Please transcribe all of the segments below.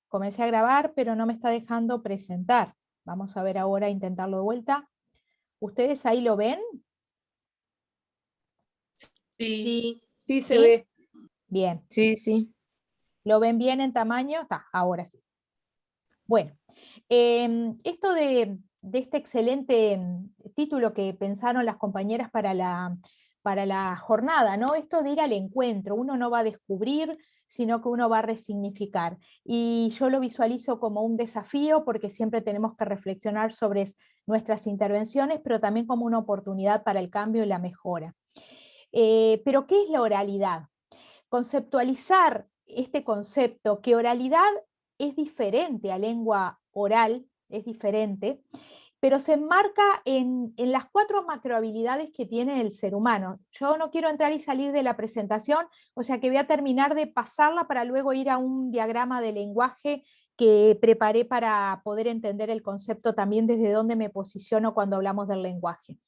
comencé a grabar, pero no me está dejando presentar. Vamos a ver ahora, intentarlo de vuelta. ¿Ustedes ahí lo ven? Sí, Sí, sí se ¿Sí? ve. Bien. sí, sí. ¿Lo ven bien en tamaño? Está, ahora sí. Bueno, esto de este excelente título que pensaron las compañeras para la jornada, ¿no? Esto de ir al encuentro, uno no va a descubrir, sino que uno va a resignificar. Y yo lo visualizo como un desafío porque siempre tenemos que reflexionar sobre nuestras intervenciones, pero también como una oportunidad para el cambio y la mejora. Pero ¿qué es la oralidad? Conceptualizar este concepto, que oralidad es diferente a lengua oral, es diferente, pero se enmarca en las 4 macrohabilidades que tiene el ser humano. Yo no quiero entrar y salir de la presentación, o sea que voy a terminar de pasarla para luego ir a un diagrama de lenguaje que preparé para poder entender el concepto también desde dónde me posiciono cuando hablamos del lenguaje.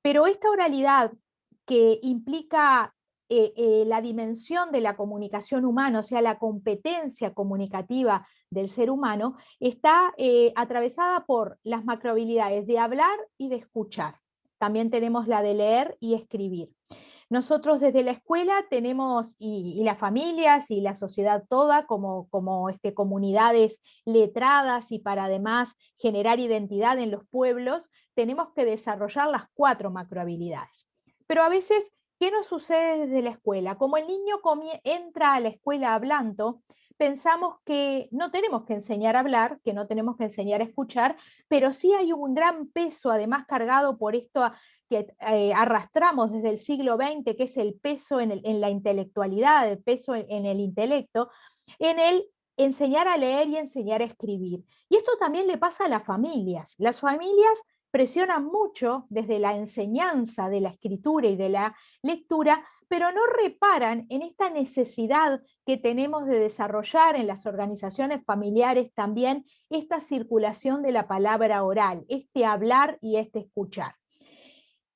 Pero esta oralidad que implica la dimensión de la comunicación humana, o sea, la competencia comunicativa del ser humano, está atravesada por las macrohabilidades de hablar y de escuchar. También tenemos la de leer y escribir. Nosotros desde la escuela tenemos, y las familias y la sociedad toda, como comunidades letradas y para además generar identidad en los pueblos, tenemos que desarrollar las 4 macrohabilidades. Pero a veces, ¿qué nos sucede desde la escuela? Como el niño entra a la escuela hablando, pensamos que no tenemos que enseñar a hablar, que no tenemos que enseñar a escuchar, pero sí hay un gran peso además cargado por esto que arrastramos desde el siglo XX, que es el peso en la intelectualidad, el peso en el intelecto, en el enseñar a leer y enseñar a escribir. Y esto también le pasa a las familias. Las familias presionan mucho desde la enseñanza de la escritura y de la lectura, pero no reparan en esta necesidad que tenemos de desarrollar en las organizaciones familiares también esta circulación de la palabra oral, este hablar y este escuchar,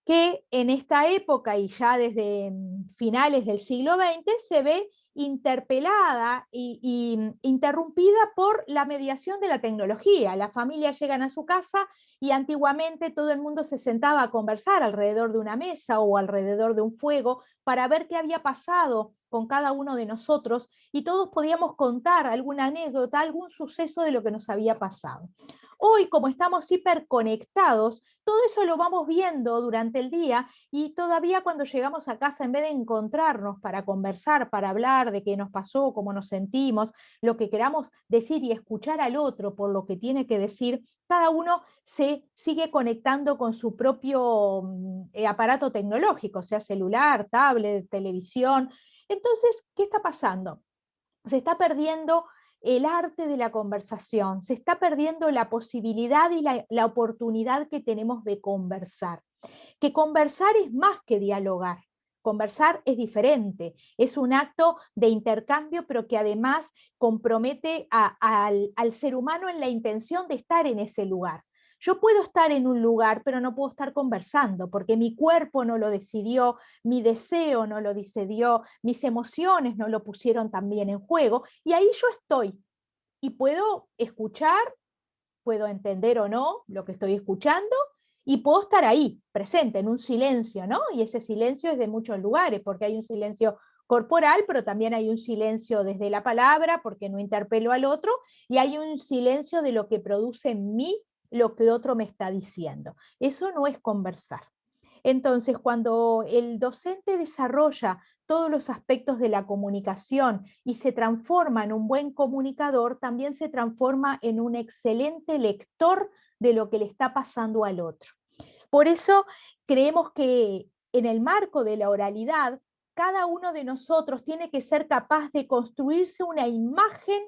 que en esta época y ya desde finales del siglo XX se ve interpelada y interrumpida por la mediación de la tecnología. Las familias llegan a su casa y antiguamente todo el mundo se sentaba a conversar alrededor de una mesa o alrededor de un fuego para ver qué había pasado con cada uno de nosotros y todos podíamos contar alguna anécdota, algún suceso de lo que nos había pasado. Hoy, como estamos hiperconectados, todo eso lo vamos viendo durante el día y todavía cuando llegamos a casa, en vez de encontrarnos para conversar, para hablar de qué nos pasó, cómo nos sentimos, lo que queramos decir y escuchar al otro por lo que tiene que decir, cada uno se sigue conectando con su propio aparato tecnológico, sea celular, tablet, televisión. Entonces, ¿qué está pasando? Se está perdiendo el arte de la conversación, se está perdiendo la posibilidad y la oportunidad que tenemos de conversar. Que conversar es más que dialogar. Conversar es diferente, es un acto de intercambio, pero que además compromete al ser humano en la intención de estar en ese lugar. Yo puedo estar en un lugar, pero no puedo estar conversando, porque mi cuerpo no lo decidió, mi deseo no lo decidió, mis emociones no lo pusieron también en juego, y ahí yo estoy, y puedo escuchar, puedo entender o no lo que estoy escuchando, y puedo estar ahí, presente, en un silencio, ¿no? Y ese silencio es de muchos lugares, porque hay un silencio corporal, pero también hay un silencio desde la palabra, porque no interpelo al otro, y hay un silencio de lo que produce en mí lo que otro me está diciendo. Eso no es conversar. Entonces, cuando el docente desarrolla todos los aspectos de la comunicación y se transforma en un buen comunicador, también se transforma en un excelente lector de lo que le está pasando al otro. Por eso creemos que en el marco de la oralidad, cada uno de nosotros tiene que ser capaz de construirse una imagen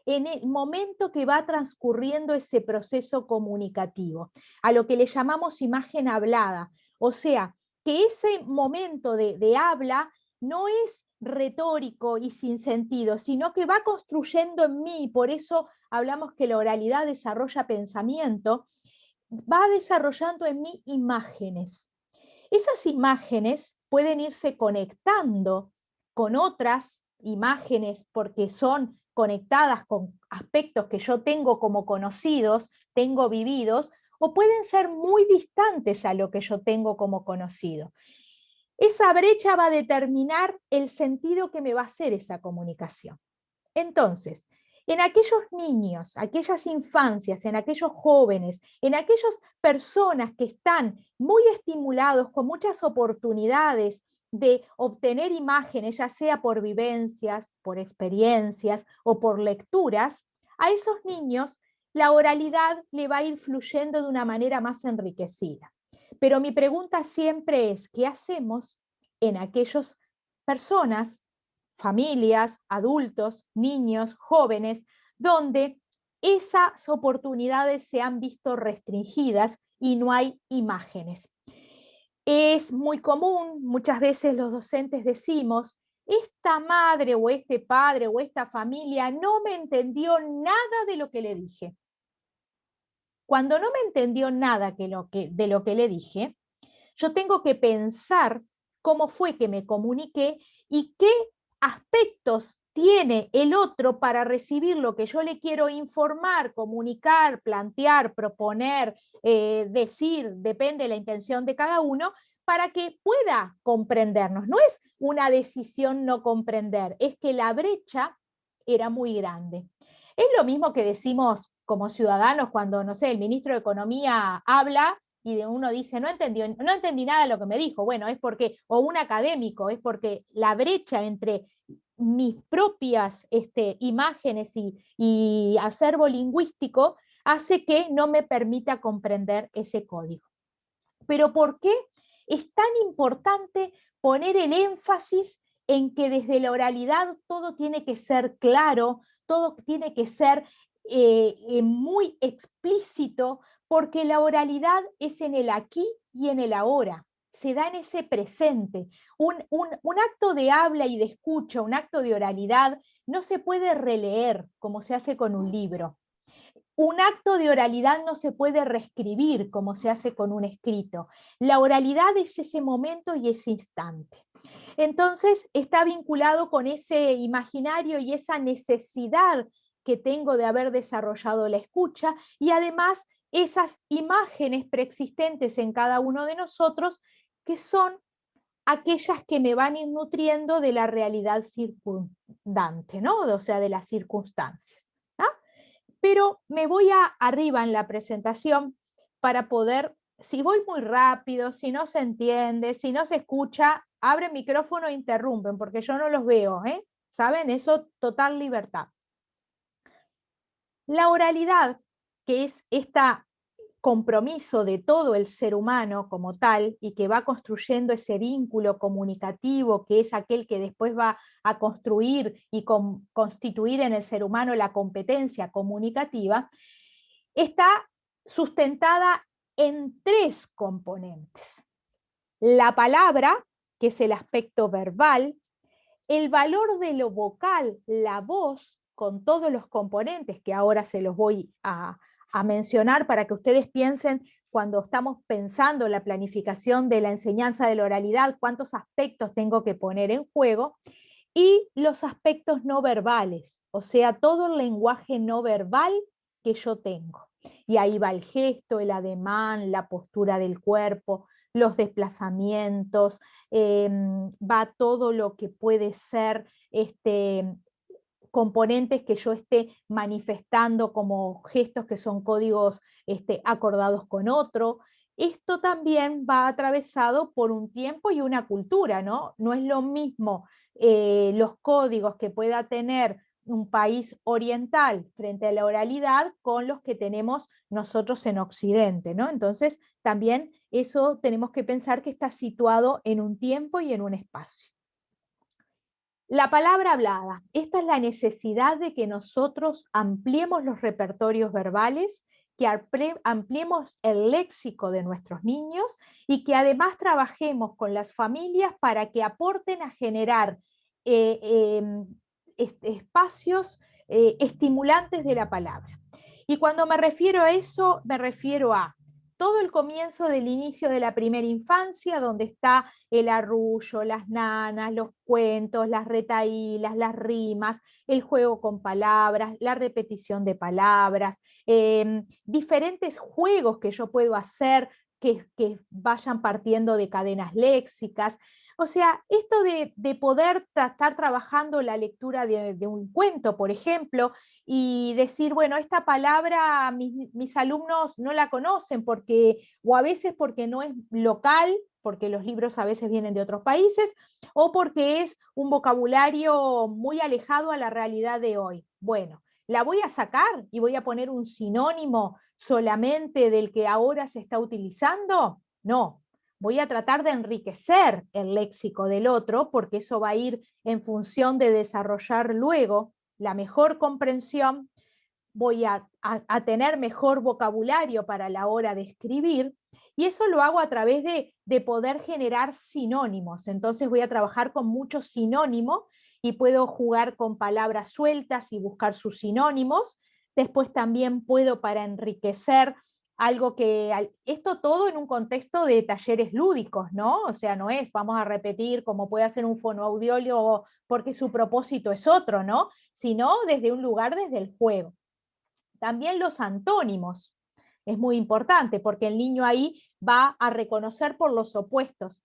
en el momento que va transcurriendo ese proceso comunicativo, a lo que le llamamos imagen hablada. O sea, que ese momento de habla no es retórico y sin sentido, sino que va construyendo en mí, por eso hablamos que la oralidad desarrolla pensamiento, va desarrollando en mí imágenes. Esas imágenes pueden irse conectando con otras imágenes porque son conectadas con aspectos que yo tengo como conocidos, tengo vividos, o pueden ser muy distantes a lo que yo tengo como conocido. Esa brecha va a determinar el sentido que me va a hacer esa comunicación. Entonces, en aquellos niños, aquellas infancias, en aquellos jóvenes, en aquellas personas que están muy estimulados, con muchas oportunidades de obtener imágenes, ya sea por vivencias, por experiencias o por lecturas, a esos niños la oralidad le va a ir fluyendo de una manera más enriquecida. Pero mi pregunta siempre es, ¿qué hacemos en aquellas personas, familias, adultos, niños, jóvenes, donde esas oportunidades se han visto restringidas y no hay imágenes? Es muy común, muchas veces los docentes decimos, esta madre o este padre o esta familia no me entendió nada de lo que le dije. Cuando no me entendió nada de lo que le dije, yo tengo que pensar cómo fue que me comuniqué y qué aspectos tiene el otro para recibir lo que yo le quiero informar, comunicar, plantear, proponer, decir, depende de la intención de cada uno, para que pueda comprendernos. No es una decisión no comprender, es que la brecha era muy grande. Es lo mismo que decimos como ciudadanos cuando, no sé, el ministro de Economía habla y uno dice, no entendí nada de lo que me dijo. Bueno, es porque, o un académico, es porque la brecha entre mis propias imágenes y acervo lingüístico hace que no me permita comprender ese código. Pero ¿por qué es tan importante poner el énfasis en que desde la oralidad todo tiene que ser claro, todo tiene que ser muy explícito, porque la oralidad es en el aquí y en el ahora, se da en ese presente. Un acto de habla y de escucha, un acto de oralidad, no se puede releer como se hace con un libro. Un acto de oralidad no se puede reescribir como se hace con un escrito. La oralidad es ese momento y ese instante. Entonces está vinculado con ese imaginario y esa necesidad que tengo de haber desarrollado la escucha y además esas imágenes preexistentes en cada uno de nosotros que son aquellas que me van a ir nutriendo de la realidad circundante, ¿no? O sea, de las circunstancias. ¿Ah? Pero me voy arriba en la presentación para poder, si voy muy rápido, si no se entiende, si no se escucha, abre micrófono e interrumpen, porque yo no los veo, ¿eh? ¿Saben? Eso, total libertad. La oralidad, que es este compromiso de todo el ser humano como tal y que va construyendo ese vínculo comunicativo que es aquel que después va a construir y constituir en el ser humano la competencia comunicativa, está sustentada en tres componentes. La palabra, que es el aspecto verbal, el valor de lo vocal, la voz, con todos los componentes que ahora se los voy a mencionar para que ustedes piensen cuando estamos pensando en la planificación de la enseñanza de la oralidad, cuántos aspectos tengo que poner en juego, y los aspectos no verbales, o sea, todo el lenguaje no verbal que yo tengo. Y ahí va el gesto, el ademán, la postura del cuerpo, los desplazamientos, va todo lo que puede ser componentes que yo esté manifestando como gestos que son códigos acordados con otro. Esto también va atravesado por un tiempo y una cultura, ¿no? No es lo mismo los códigos que pueda tener un país oriental frente a la oralidad con los que tenemos nosotros en Occidente, ¿no? Entonces, también eso tenemos que pensar que está situado en un tiempo y en un espacio. La palabra hablada. Esta es la necesidad de que nosotros ampliemos los repertorios verbales, que ampliemos el léxico de nuestros niños y que además trabajemos con las familias para que aporten a generar espacios estimulantes de la palabra. Y cuando me refiero a eso, me refiero a todo el comienzo del inicio de la primera infancia, donde está el arrullo, las nanas, los cuentos, las retahílas, las rimas, el juego con palabras, la repetición de palabras, diferentes juegos que yo puedo hacer que vayan partiendo de cadenas léxicas. O sea, esto de poder estar trabajando la lectura de un cuento, por ejemplo, y decir, bueno, esta palabra mis alumnos no la conocen porque, o a veces porque no es local, porque los libros a veces vienen de otros países, o porque es un vocabulario muy alejado a la realidad de hoy. Bueno, la voy a sacar y voy a poner un sinónimo solamente del que ahora se está utilizando. No, voy a tratar de enriquecer el léxico del otro, porque eso va a ir en función de desarrollar luego la mejor comprensión, voy a tener mejor vocabulario para la hora de escribir, y eso lo hago a través de poder generar sinónimos. Entonces voy a trabajar con muchos sinónimos y puedo jugar con palabras sueltas y buscar sus sinónimos. Después también puedo, para enriquecer algo que, esto todo en un contexto de talleres lúdicos, ¿no? O sea, no es, vamos a repetir como puede hacer un fonoaudiólogo porque su propósito es otro, ¿no? Sino desde un lugar, desde el juego. También los antónimos, es muy importante porque el niño ahí va a reconocer por los opuestos.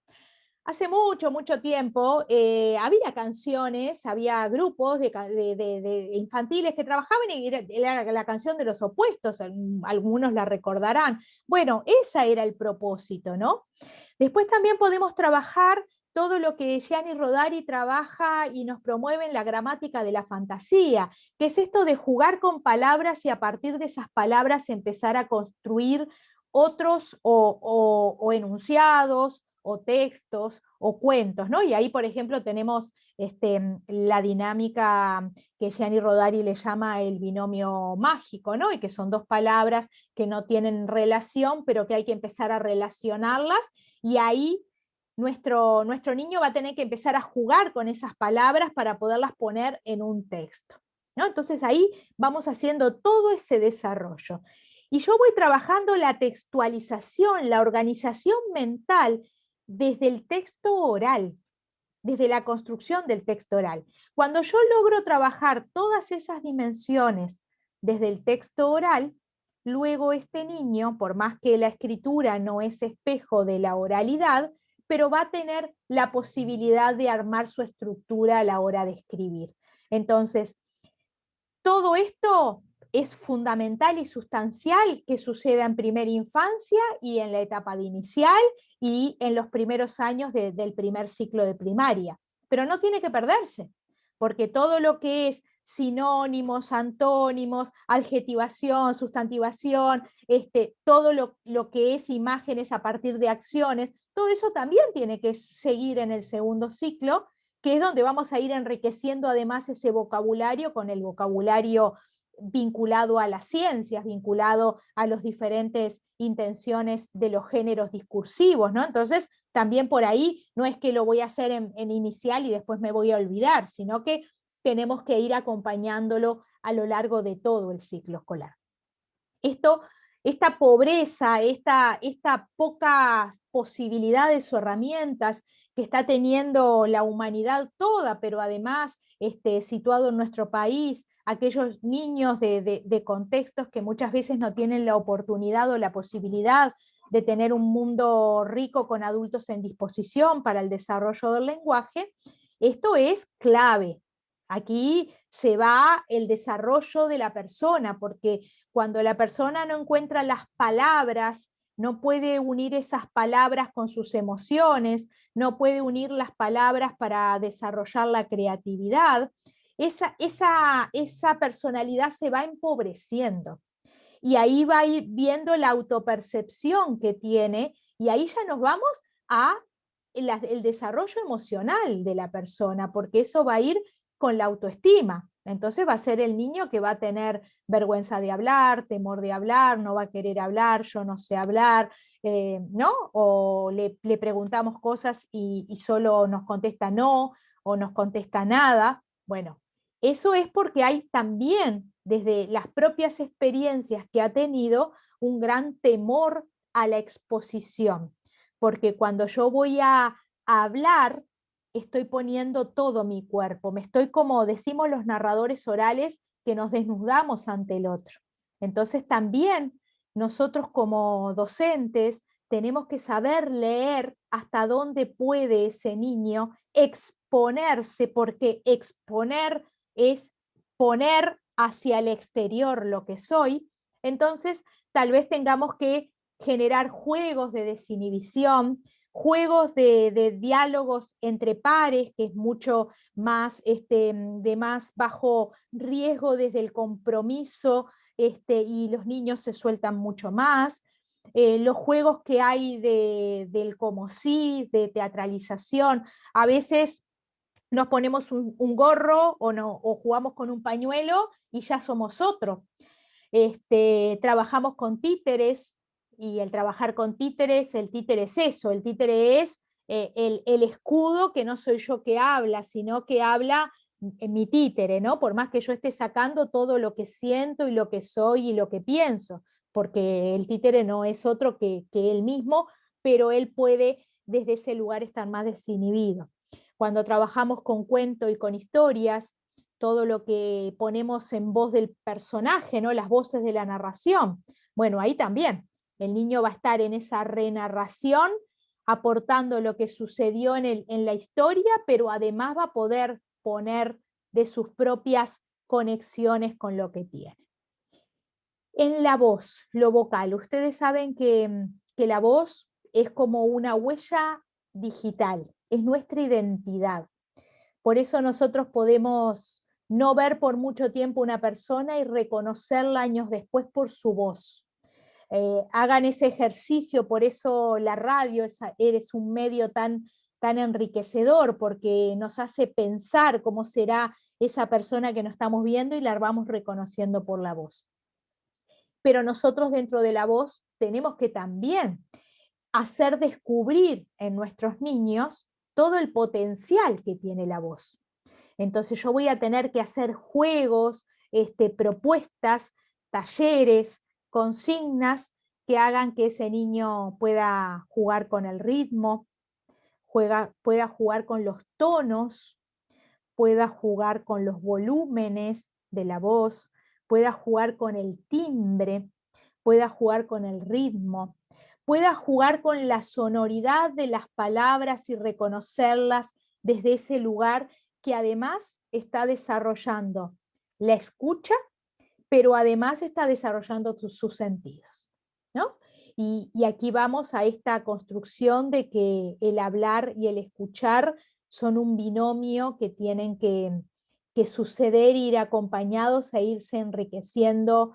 Hace mucho, mucho tiempo había canciones, había grupos de infantiles que trabajaban y era la canción de los opuestos, algunos la recordarán. Bueno, ese era el propósito, ¿no? Después también podemos trabajar todo lo que Gianni Rodari trabaja y nos promueve en la gramática de la fantasía, que es esto de jugar con palabras y a partir de esas palabras empezar a construir otros o enunciados o textos o cuentos, ¿no? Y ahí, por ejemplo, tenemos la dinámica que Gianni Rodari le llama el binomio mágico, ¿no? Y que son dos palabras que no tienen relación, pero que hay que empezar a relacionarlas, y ahí nuestro niño va a tener que empezar a jugar con esas palabras para poderlas poner en un texto, ¿no? Entonces ahí vamos haciendo todo ese desarrollo. Y yo voy trabajando la textualización, la organización mental desde el texto oral, desde la construcción del texto oral. Cuando yo logro trabajar todas esas dimensiones desde el texto oral, luego este niño, por más que la escritura no es espejo de la oralidad, pero va a tener la posibilidad de armar su estructura a la hora de escribir. Entonces, todo esto es fundamental y sustancial que suceda en primera infancia y en la etapa de inicial y en los primeros años del primer ciclo de primaria. Pero no tiene que perderse, porque todo lo que es sinónimos, antónimos, adjetivación, sustantivación, todo lo que es imágenes a partir de acciones, todo eso también tiene que seguir en el segundo ciclo, que es donde vamos a ir enriqueciendo además ese vocabulario con el vocabulario vinculado a las ciencias, vinculado a las diferentes intenciones de los géneros discursivos, ¿no? Entonces, también por ahí no es que lo voy a hacer en inicial y después me voy a olvidar, sino que tenemos que ir acompañándolo a lo largo de todo el ciclo escolar. Esta pobreza, esta pocas posibilidades o herramientas que está teniendo la humanidad toda, pero además situado en nuestro país, aquellos niños de contextos que muchas veces no tienen la oportunidad o la posibilidad de tener un mundo rico con adultos en disposición para el desarrollo del lenguaje, esto es clave. Aquí se va el desarrollo de la persona, porque cuando la persona no encuentra las palabras, no puede unir esas palabras con sus emociones, no puede unir las palabras para desarrollar la creatividad, esa personalidad se va empobreciendo. Y ahí va a ir viendo la autopercepción que tiene, y ahí ya nos vamos a el desarrollo emocional de la persona, porque eso va a ir con la autoestima. Entonces va a ser el niño que va a tener vergüenza de hablar, temor de hablar, no va a querer hablar, yo no sé hablar, ¿no? O le preguntamos cosas y solo nos contesta no, o nos contesta nada. Bueno, eso es porque hay también, desde las propias experiencias que ha tenido, un gran temor a la exposición, porque cuando yo voy a hablar, estoy poniendo todo mi cuerpo, me estoy, como decimos los narradores orales, que nos desnudamos ante el otro. Entonces también nosotros como docentes tenemos que saber leer hasta dónde puede ese niño exponerse, porque exponer es poner hacia el exterior lo que soy. Entonces tal vez tengamos que generar juegos de desinhibición, juegos de diálogos entre pares, que es mucho más, de más bajo riesgo desde el compromiso, y los niños se sueltan mucho más. Los juegos que hay del como sí, de teatralización, a veces nos ponemos un gorro o, no, o jugamos con un pañuelo y ya somos otro. Trabajamos con títeres, y el trabajar con títeres, el títere es eso, el títere es el escudo, que no soy yo que habla, sino que habla en mi títere, ¿no? Por más que yo esté sacando todo lo que siento y lo que soy y lo que pienso, porque el títere no es otro que él mismo, pero él puede desde ese lugar estar más desinhibido. Cuando trabajamos con cuento y con historias, todo lo que ponemos en voz del personaje, ¿no? Las voces de la narración. Bueno, ahí también el niño va a estar en esa renarración, aportando lo que sucedió en la historia, pero además va a poder poner de sus propias conexiones con lo que tiene. En la voz, lo vocal, ustedes saben que la voz es como una huella digital, es nuestra identidad. Por eso nosotros podemos no ver por mucho tiempo una persona y reconocerla años después por su voz. Hagan ese ejercicio, por eso la radio es un medio tan enriquecedor, porque nos hace pensar cómo será esa persona que nos estamos viendo y la vamos reconociendo por la voz. Pero nosotros dentro de la voz tenemos que también hacer descubrir en nuestros niños todo el potencial que tiene la voz. Entonces yo voy a tener que hacer juegos, propuestas, talleres, consignas que hagan que ese niño pueda jugar con el ritmo, pueda jugar con los tonos, pueda jugar con los volúmenes de la voz, pueda jugar con el timbre, pueda jugar con el ritmo, pueda jugar con la sonoridad de las palabras y reconocerlas desde ese lugar, que además está desarrollando la escucha, pero además está desarrollando sus sentidos, ¿no? Y aquí vamos a esta construcción de que el hablar y el escuchar son un binomio que tienen que suceder, ir acompañados e irse enriqueciendo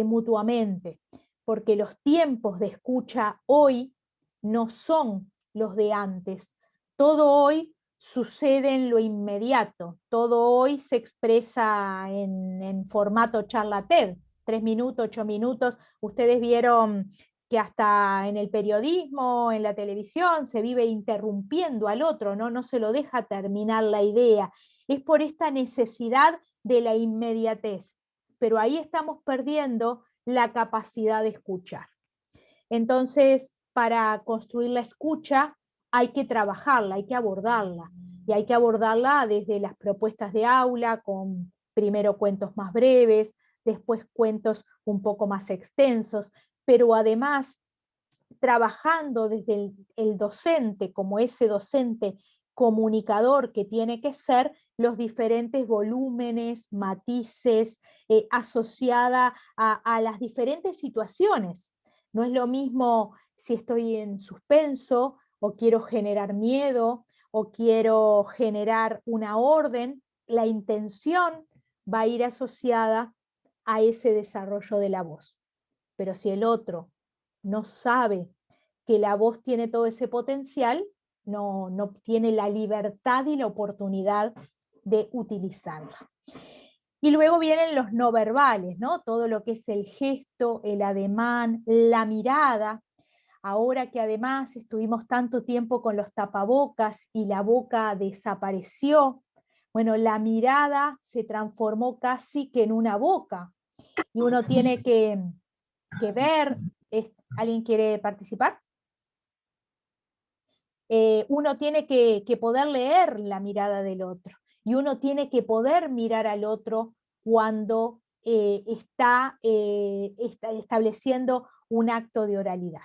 mutuamente, porque los tiempos de escucha hoy no son los de antes. Todo hoy sucede en lo inmediato, todo hoy se expresa en formato charla TED, 3 minutos, 8 minutos. Ustedes vieron que hasta en el periodismo, en la televisión, se vive interrumpiendo al otro, ¿no? No se lo deja terminar la idea. Es por esta necesidad de la inmediatez, pero ahí estamos perdiendo la capacidad de escuchar. Entonces, para construir la escucha hay que trabajarla, hay que abordarla, y hay que abordarla desde las propuestas de aula, con primero cuentos más breves, después cuentos un poco más extensos, pero además trabajando desde el docente, como ese docente comunicador que tiene que ser, los diferentes volúmenes, matices, asociada a las diferentes situaciones. No es lo mismo si estoy en suspenso o quiero generar miedo o quiero generar una orden. La intención va a ir asociada a ese desarrollo de la voz. Pero si el otro no sabe que la voz tiene todo ese potencial, no tiene la libertad y la oportunidad de utilizarla. Y luego vienen los no verbales, ¿no? Todo lo que es el gesto, el ademán, la mirada. Ahora que además estuvimos tanto tiempo con los tapabocas y la boca desapareció, bueno, la mirada se transformó casi que en una boca, y uno tiene que ver ¿Alguien quiere participar? Uno tiene que poder leer la mirada del otro y uno tiene que poder mirar al otro cuando está estableciendo un acto de oralidad.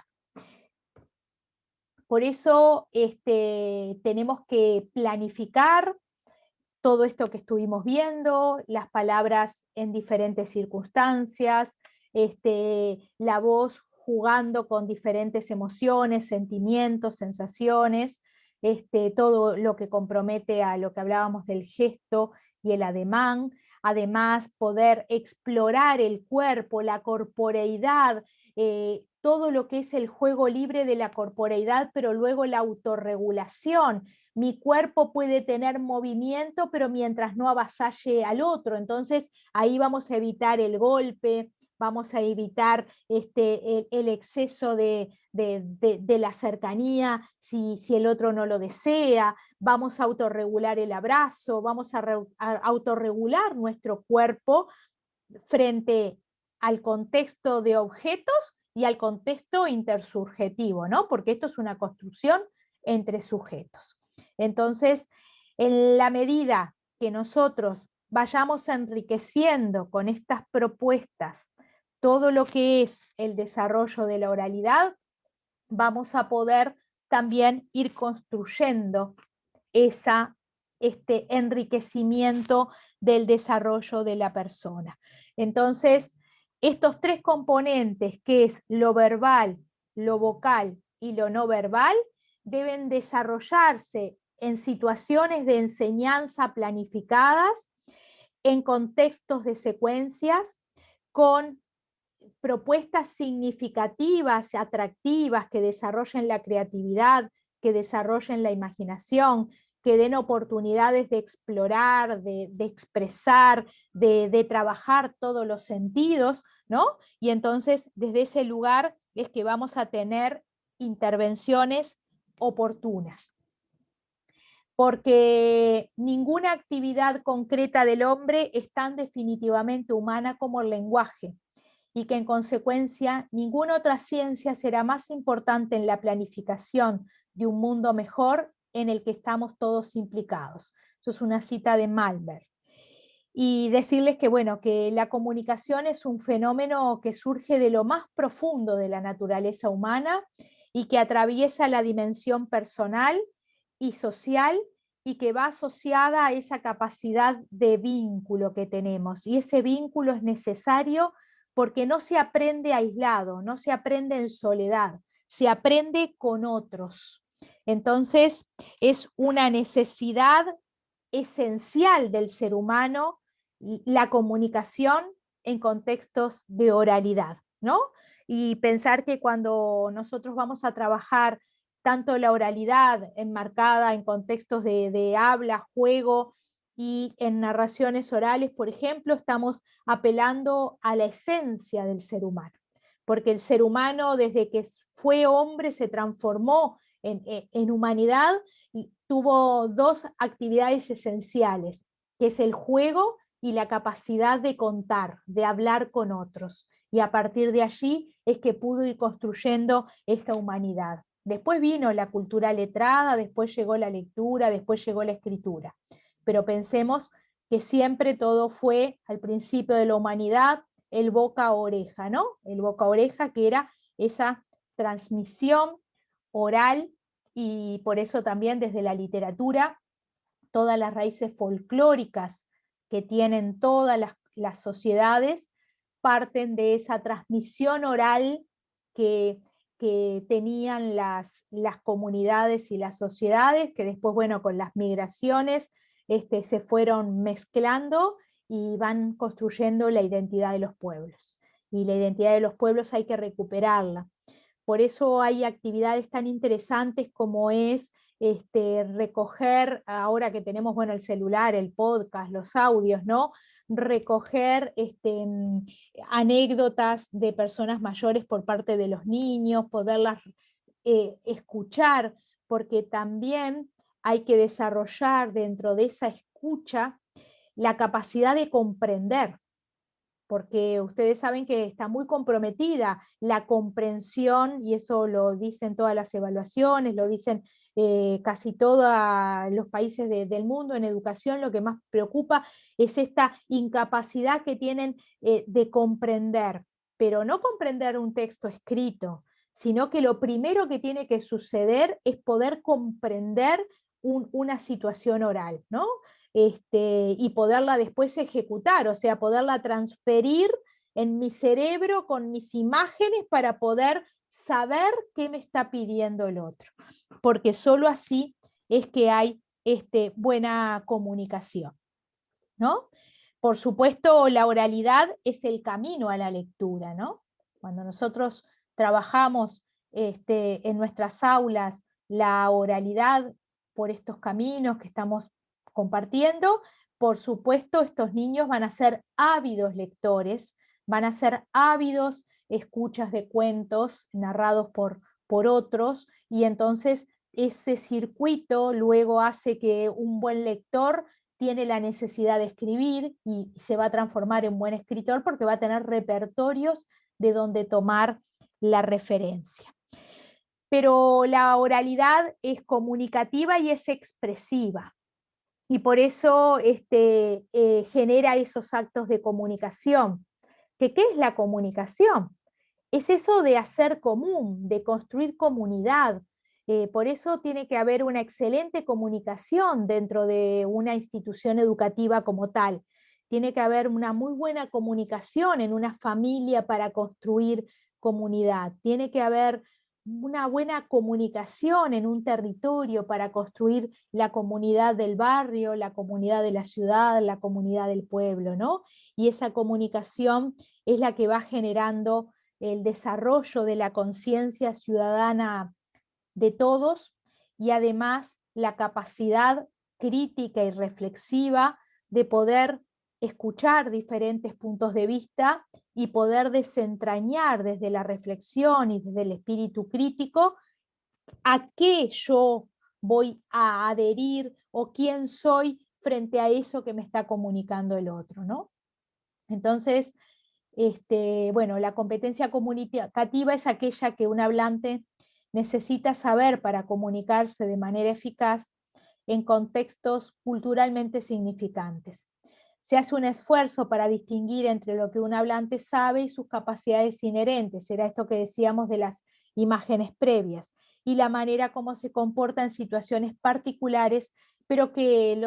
Por eso tenemos que planificar todo esto que estuvimos viendo, las palabras en diferentes circunstancias, la voz jugando con diferentes emociones, sentimientos, sensaciones, todo lo que compromete a lo que hablábamos del gesto y el ademán. Además, poder explorar el cuerpo, la corporeidad, todo lo que es el juego libre de la corporeidad, pero luego la autorregulación. Mi cuerpo puede tener movimiento, pero mientras no avasalle al otro. Entonces, ahí vamos a evitar el golpe, vamos a evitar el exceso de la cercanía si el otro no lo desea, vamos a autorregular el abrazo, vamos a autorregular nuestro cuerpo frente al contexto de objetos y al contexto intersubjetivo, ¿no? Porque esto es una construcción entre sujetos. Entonces, en la medida que nosotros vayamos enriqueciendo con estas propuestas todo lo que es el desarrollo de la oralidad, vamos a poder también ir construyendo este enriquecimiento del desarrollo de la persona. Entonces, estos tres componentes, que es lo verbal, lo vocal y lo no verbal, deben desarrollarse en situaciones de enseñanza planificadas, en contextos de secuencias, con propuestas significativas, atractivas, que desarrollen la creatividad, que desarrollen la imaginación, que den oportunidades de explorar, de expresar, de trabajar todos los sentidos, ¿no? Y entonces desde ese lugar es que vamos a tener intervenciones oportunas. Porque ninguna actividad concreta del hombre es tan definitivamente humana como el lenguaje, y que en consecuencia ninguna otra ciencia será más importante en la planificación de un mundo mejor en el que estamos todos implicados. Eso es una cita de Malberg. Y decirles que, bueno, que la comunicación es un fenómeno que surge de lo más profundo de la naturaleza humana y que atraviesa la dimensión personal y social, y que va asociada a esa capacidad de vínculo que tenemos. Y ese vínculo es necesario porque no se aprende aislado, no se aprende en soledad, se aprende con otros. Entonces, es una necesidad esencial del ser humano la comunicación en contextos de oralidad, ¿no? Y pensar que cuando nosotros vamos a trabajar tanto la oralidad enmarcada en contextos de habla, juego y en narraciones orales, por ejemplo, estamos apelando a la esencia del ser humano, porque el ser humano desde que fue hombre se transformó en humanidad y tuvo dos actividades esenciales, que es el juego y la capacidad de contar, de hablar con otros. Y a partir de allí es que pudo ir construyendo esta humanidad. Después vino la cultura letrada, después llegó la lectura, después llegó la escritura. Pero pensemos que siempre todo fue, al principio de la humanidad, el boca a oreja, ¿no? El boca a oreja, que era esa transmisión oral, y por eso también desde la literatura, todas las raíces folclóricas que tienen todas las sociedades parten de esa transmisión oral que tenían las comunidades y las sociedades, que después, bueno, con las migraciones se fueron mezclando y van construyendo la identidad de los pueblos. Y la identidad de los pueblos hay que recuperarla. Por eso hay actividades tan interesantes como es recoger, ahora que tenemos, bueno, el celular, el podcast, los audios, ¿no? Recoger anécdotas de personas mayores por parte de los niños, poderlas escuchar, porque también hay que desarrollar dentro de esa escucha la capacidad de comprender, porque ustedes saben que está muy comprometida la comprensión, y eso lo dicen todas las evaluaciones, lo dicen casi todos los países del mundo en educación. Lo que más preocupa es esta incapacidad que tienen de comprender, pero no comprender un texto escrito, sino que lo primero que tiene que suceder es poder comprender una situación oral, ¿no? Y poderla después ejecutar, o sea, poderla transferir en mi cerebro con mis imágenes para poder saber qué me está pidiendo el otro, porque solo así es que hay buena comunicación, ¿no? Por supuesto, la oralidad es el camino a la lectura, ¿no? Cuando nosotros trabajamos en nuestras aulas la oralidad por estos caminos que estamos compartiendo, por supuesto, estos niños van a ser ávidos lectores, van a ser ávidos escuchas de cuentos narrados por otros, y entonces ese circuito luego hace que un buen lector tiene la necesidad de escribir y se va a transformar en buen escritor porque va a tener repertorios de donde tomar la referencia. Pero la oralidad es comunicativa y es expresiva, y por eso genera esos actos de comunicación. ¿Qué es la comunicación? Es eso de hacer común, de construir comunidad. Por eso tiene que haber una excelente comunicación dentro de una institución educativa como tal. Tiene que haber una muy buena comunicación en una familia para construir comunidad. Tiene que haber una buena comunicación en un territorio para construir la comunidad del barrio, la comunidad de la ciudad, la comunidad del pueblo, ¿no? Y esa comunicación es la que va generando el desarrollo de la conciencia ciudadana de todos, y además la capacidad crítica y reflexiva de poder escuchar diferentes puntos de vista y poder desentrañar desde la reflexión y desde el espíritu crítico a qué yo voy a adherir o quién soy frente a eso que me está comunicando el otro, ¿no? Entonces, bueno, la competencia comunicativa es aquella que un hablante necesita saber para comunicarse de manera eficaz en contextos culturalmente significantes. Se hace un esfuerzo para distinguir entre lo que un hablante sabe y sus capacidades inherentes, era esto que decíamos de las imágenes previas, y la manera como se comporta en situaciones particulares, pero que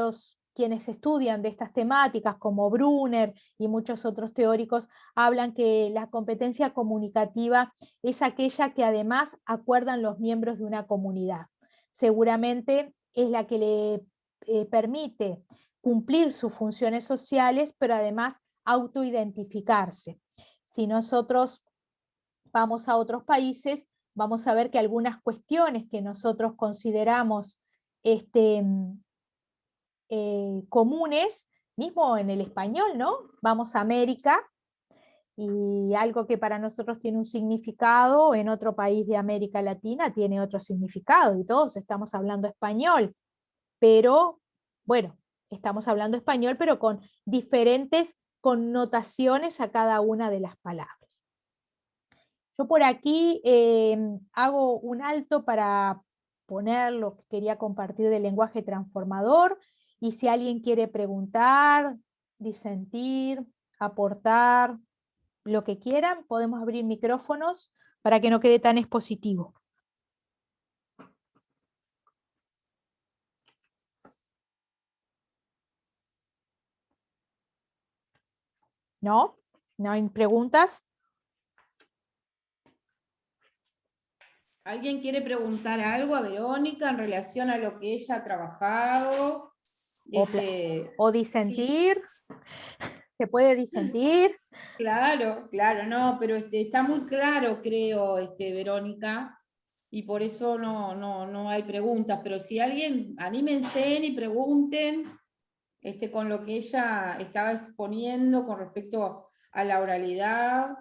quienes estudian de estas temáticas, como Brunner y muchos otros teóricos, hablan que la competencia comunicativa es aquella que además acuerdan los miembros de una comunidad. Seguramente es la que le permite cumplir sus funciones sociales, pero además autoidentificarse. Si nosotros vamos a otros países, vamos a ver que algunas cuestiones que nosotros consideramos comunes, mismo en el español, ¿no? Vamos a América, y algo que para nosotros tiene un significado, en otro país de América Latina tiene otro significado, y todos estamos hablando español, pero bueno, estamos hablando español, pero con diferentes connotaciones a cada una de las palabras. Yo por aquí hago un alto para poner lo que quería compartir del lenguaje transformador, y si alguien quiere preguntar, disentir, aportar, lo que quieran, podemos abrir micrófonos para que no quede tan expositivo. ¿No? ¿No hay preguntas? ¿Alguien quiere preguntar algo a Verónica en relación a lo que ella ha trabajado? O disentir. Sí. ¿Se puede disentir? Claro, claro, no, pero está muy claro, creo, Verónica, y por eso no hay preguntas, pero si alguien, anímense y pregunten con lo que ella estaba exponiendo con respecto a la oralidad,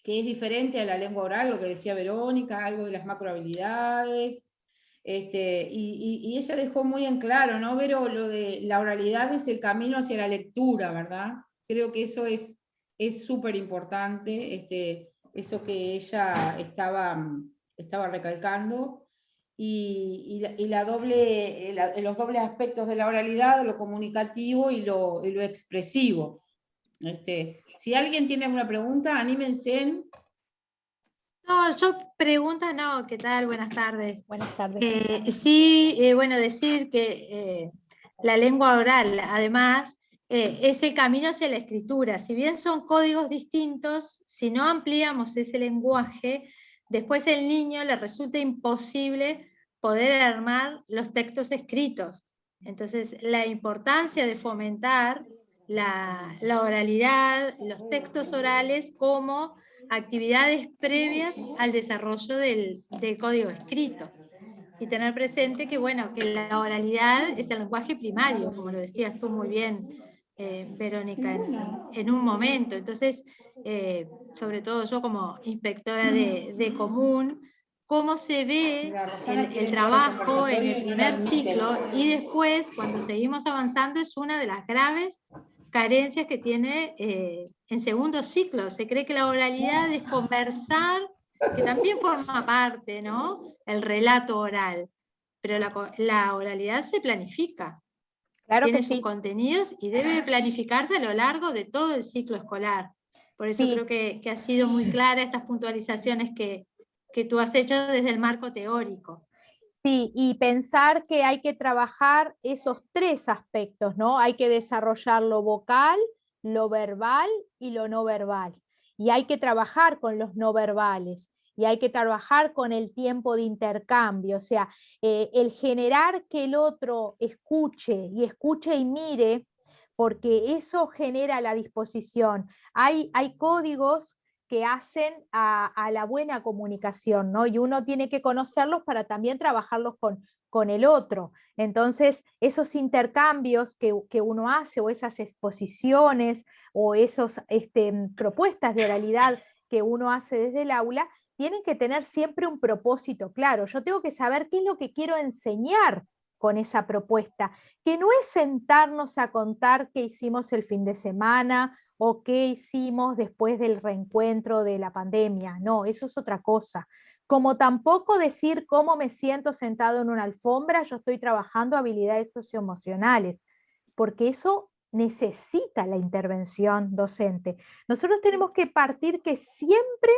que es diferente a la lengua oral, lo que decía Verónica, algo de las macrohabilidades, y ella dejó muy en claro, ¿no, Vero? Lo de la oralidad es el camino hacia la lectura, ¿verdad? Creo que eso es súper importante, eso que ella estaba recalcando, los dobles aspectos de la oralidad, lo comunicativo y lo expresivo. Si alguien tiene alguna pregunta, anímense. No, yo pregunta no, ¿qué tal? Buenas tardes. Buenas tardes. Sí, bueno, decir que la lengua oral, además, es el camino hacia la escritura. Si bien son códigos distintos, si no ampliamos ese lenguaje, después al niño le resulta imposible poder armar los textos escritos. Entonces, la importancia de fomentar la oralidad, los textos orales como actividades previas al desarrollo del código escrito. Y tener presente que, bueno, que la oralidad es el lenguaje primario, como lo decías tú muy bien, Verónica, en un momento. Entonces, sobre todo yo como inspectora de común, cómo se ve el trabajo en el primer ciclo y después, cuando seguimos avanzando, es una de las graves carencias que tiene en segundo ciclo. Se cree que la oralidad es conversar, que también forma parte, ¿no? El relato oral, pero la oralidad se planifica. Claro que Tiene sus sí. contenidos y debe planificarse a lo largo de todo el ciclo escolar. Por eso Sí. creo que ha sido muy clara estas puntualizaciones que tú has hecho desde el marco teórico. Sí, y pensar que hay que trabajar esos tres aspectos, ¿no? Hay que desarrollar lo vocal, lo verbal y lo no verbal. Y hay que trabajar con los no verbales. Y hay que trabajar con el tiempo de intercambio, o sea, el generar que el otro escuche y mire, porque eso genera la disposición. Hay códigos que hacen a la buena comunicación, ¿no? Y uno tiene que conocerlos para también trabajarlos con el otro. Entonces, esos intercambios que uno hace o esas exposiciones o esas propuestas de oralidad que uno hace desde el aula, tienen que tener siempre un propósito claro. Yo tengo que saber qué es lo que quiero enseñar con esa propuesta, que no es sentarnos a contar qué hicimos el fin de semana o qué hicimos después del reencuentro de la pandemia. No, eso es otra cosa. Como tampoco decir cómo me siento sentado en una alfombra, yo estoy trabajando habilidades socioemocionales, porque eso necesita la intervención docente. Nosotros tenemos que partir que siempre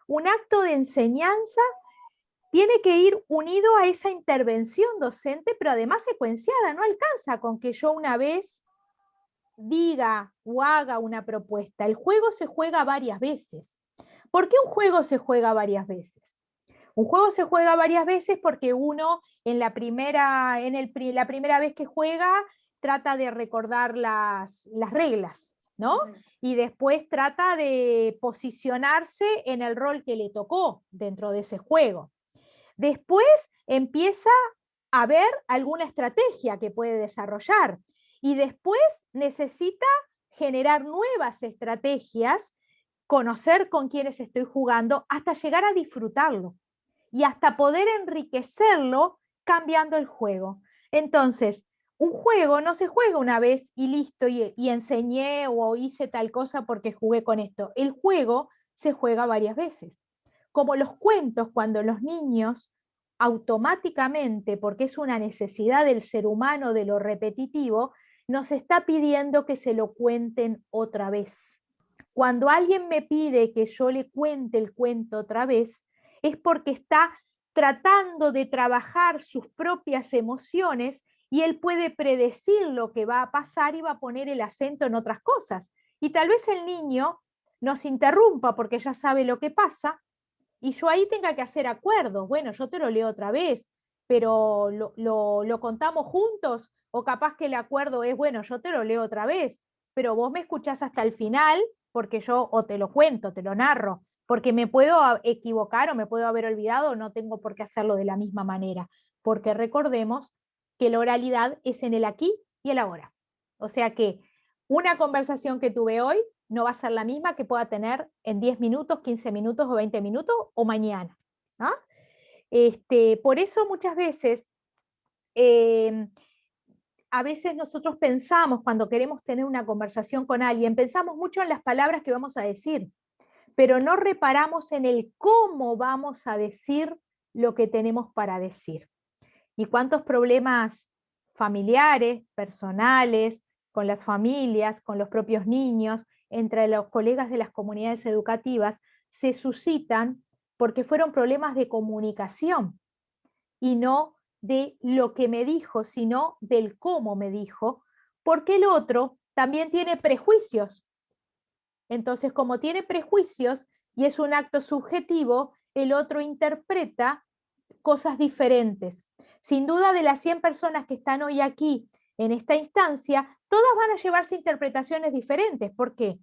un acto de enseñanza tiene que ir unido a esa intervención docente, pero además secuenciada. No alcanza con que yo una vez diga o haga una propuesta. El juego se juega varias veces. ¿Por qué un juego se juega varias veces? Un juego se juega varias veces porque uno la primera vez que juega trata de recordar las reglas, ¿no? Y después trata de posicionarse en el rol que le tocó dentro de ese juego. Después empieza a ver alguna estrategia que puede desarrollar y después necesita generar nuevas estrategias, conocer con quiénes estoy jugando hasta llegar a disfrutarlo y hasta poder enriquecerlo cambiando el juego. Entonces, un juego no se juega una vez y listo, y enseñé o hice tal cosa porque jugué con esto. El juego se juega varias veces. Como los cuentos, cuando los niños automáticamente, porque es una necesidad del ser humano de lo repetitivo, nos está pidiendo que se lo cuenten otra vez. Cuando alguien me pide que yo le cuente el cuento otra vez, es porque está tratando de trabajar sus propias emociones y él puede predecir lo que va a pasar y va a poner el acento en otras cosas. Y tal vez el niño nos interrumpa porque ya sabe lo que pasa y yo ahí tenga que hacer acuerdos. Bueno, yo te lo leo otra vez, pero lo contamos juntos, o capaz que el acuerdo es, bueno, yo te lo leo otra vez, pero vos me escuchás hasta el final porque yo o te lo cuento, te lo narro, porque me puedo equivocar o me puedo haber olvidado, no tengo por qué hacerlo de la misma manera, porque recordemos que la oralidad es en el aquí y el ahora. O sea que una conversación que tuve hoy no va a ser la misma que pueda tener en 10 minutos, 15 minutos o 20 minutos o mañana. ¿Ah? Por eso muchas veces a veces nosotros pensamos, cuando queremos tener una conversación con alguien, pensamos mucho en las palabras que vamos a decir, pero no reparamos en el cómo vamos a decir lo que tenemos para decir. Y cuántos problemas familiares, personales, con las familias, con los propios niños, entre los colegas de las comunidades educativas, se suscitan porque fueron problemas de comunicación y no de lo que me dijo, sino del cómo me dijo, porque el otro también tiene prejuicios. Entonces, como tiene prejuicios y es un acto subjetivo, el otro interpreta cosas diferentes. Sin duda, de las 100 personas que están hoy aquí en esta instancia, todas van a llevarse interpretaciones diferentes. ¿Por qué?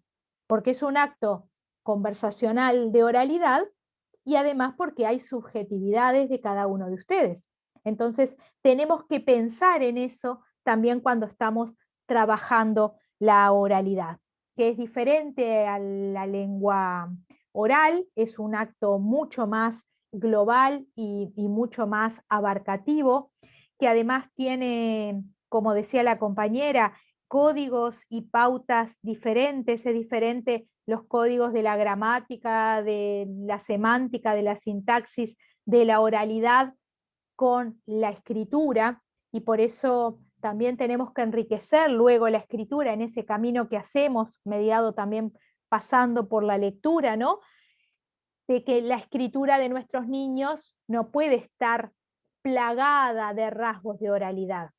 Porque es un acto conversacional de oralidad y además porque hay subjetividades de cada uno de ustedes. Entonces, tenemos que pensar en eso también cuando estamos trabajando la oralidad, que es diferente a la lengua oral, es un acto mucho más global y mucho más abarcativo, que además tiene, como decía la compañera, códigos y pautas diferentes. Es diferente los códigos de la gramática, de la semántica, de la sintaxis, de la oralidad con la escritura, y por eso también tenemos que enriquecer luego la escritura en ese camino que hacemos, mediado también pasando por la lectura, ¿no? De que la escritura de nuestros niños no puede estar plagada de rasgos de oralidad.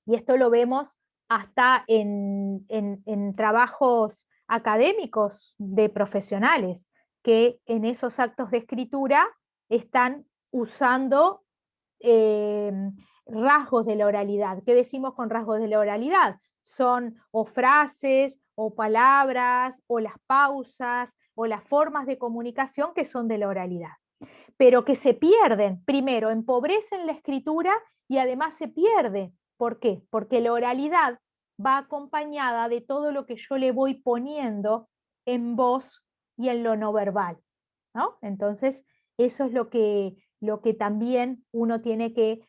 Y esto lo vemos hasta en trabajos académicos de profesionales, que en esos actos de escritura están usando rasgos de la oralidad. ¿Qué decimos con rasgos de la oralidad? Son o frases, o palabras, o las pausas, o las formas de comunicación que son de la oralidad, pero que se pierden. Primero, empobrecen la escritura y además se pierde. ¿Por qué? Porque la oralidad va acompañada de todo lo que yo le voy poniendo en voz y en lo no verbal, ¿no? Entonces, eso es lo que también uno tiene que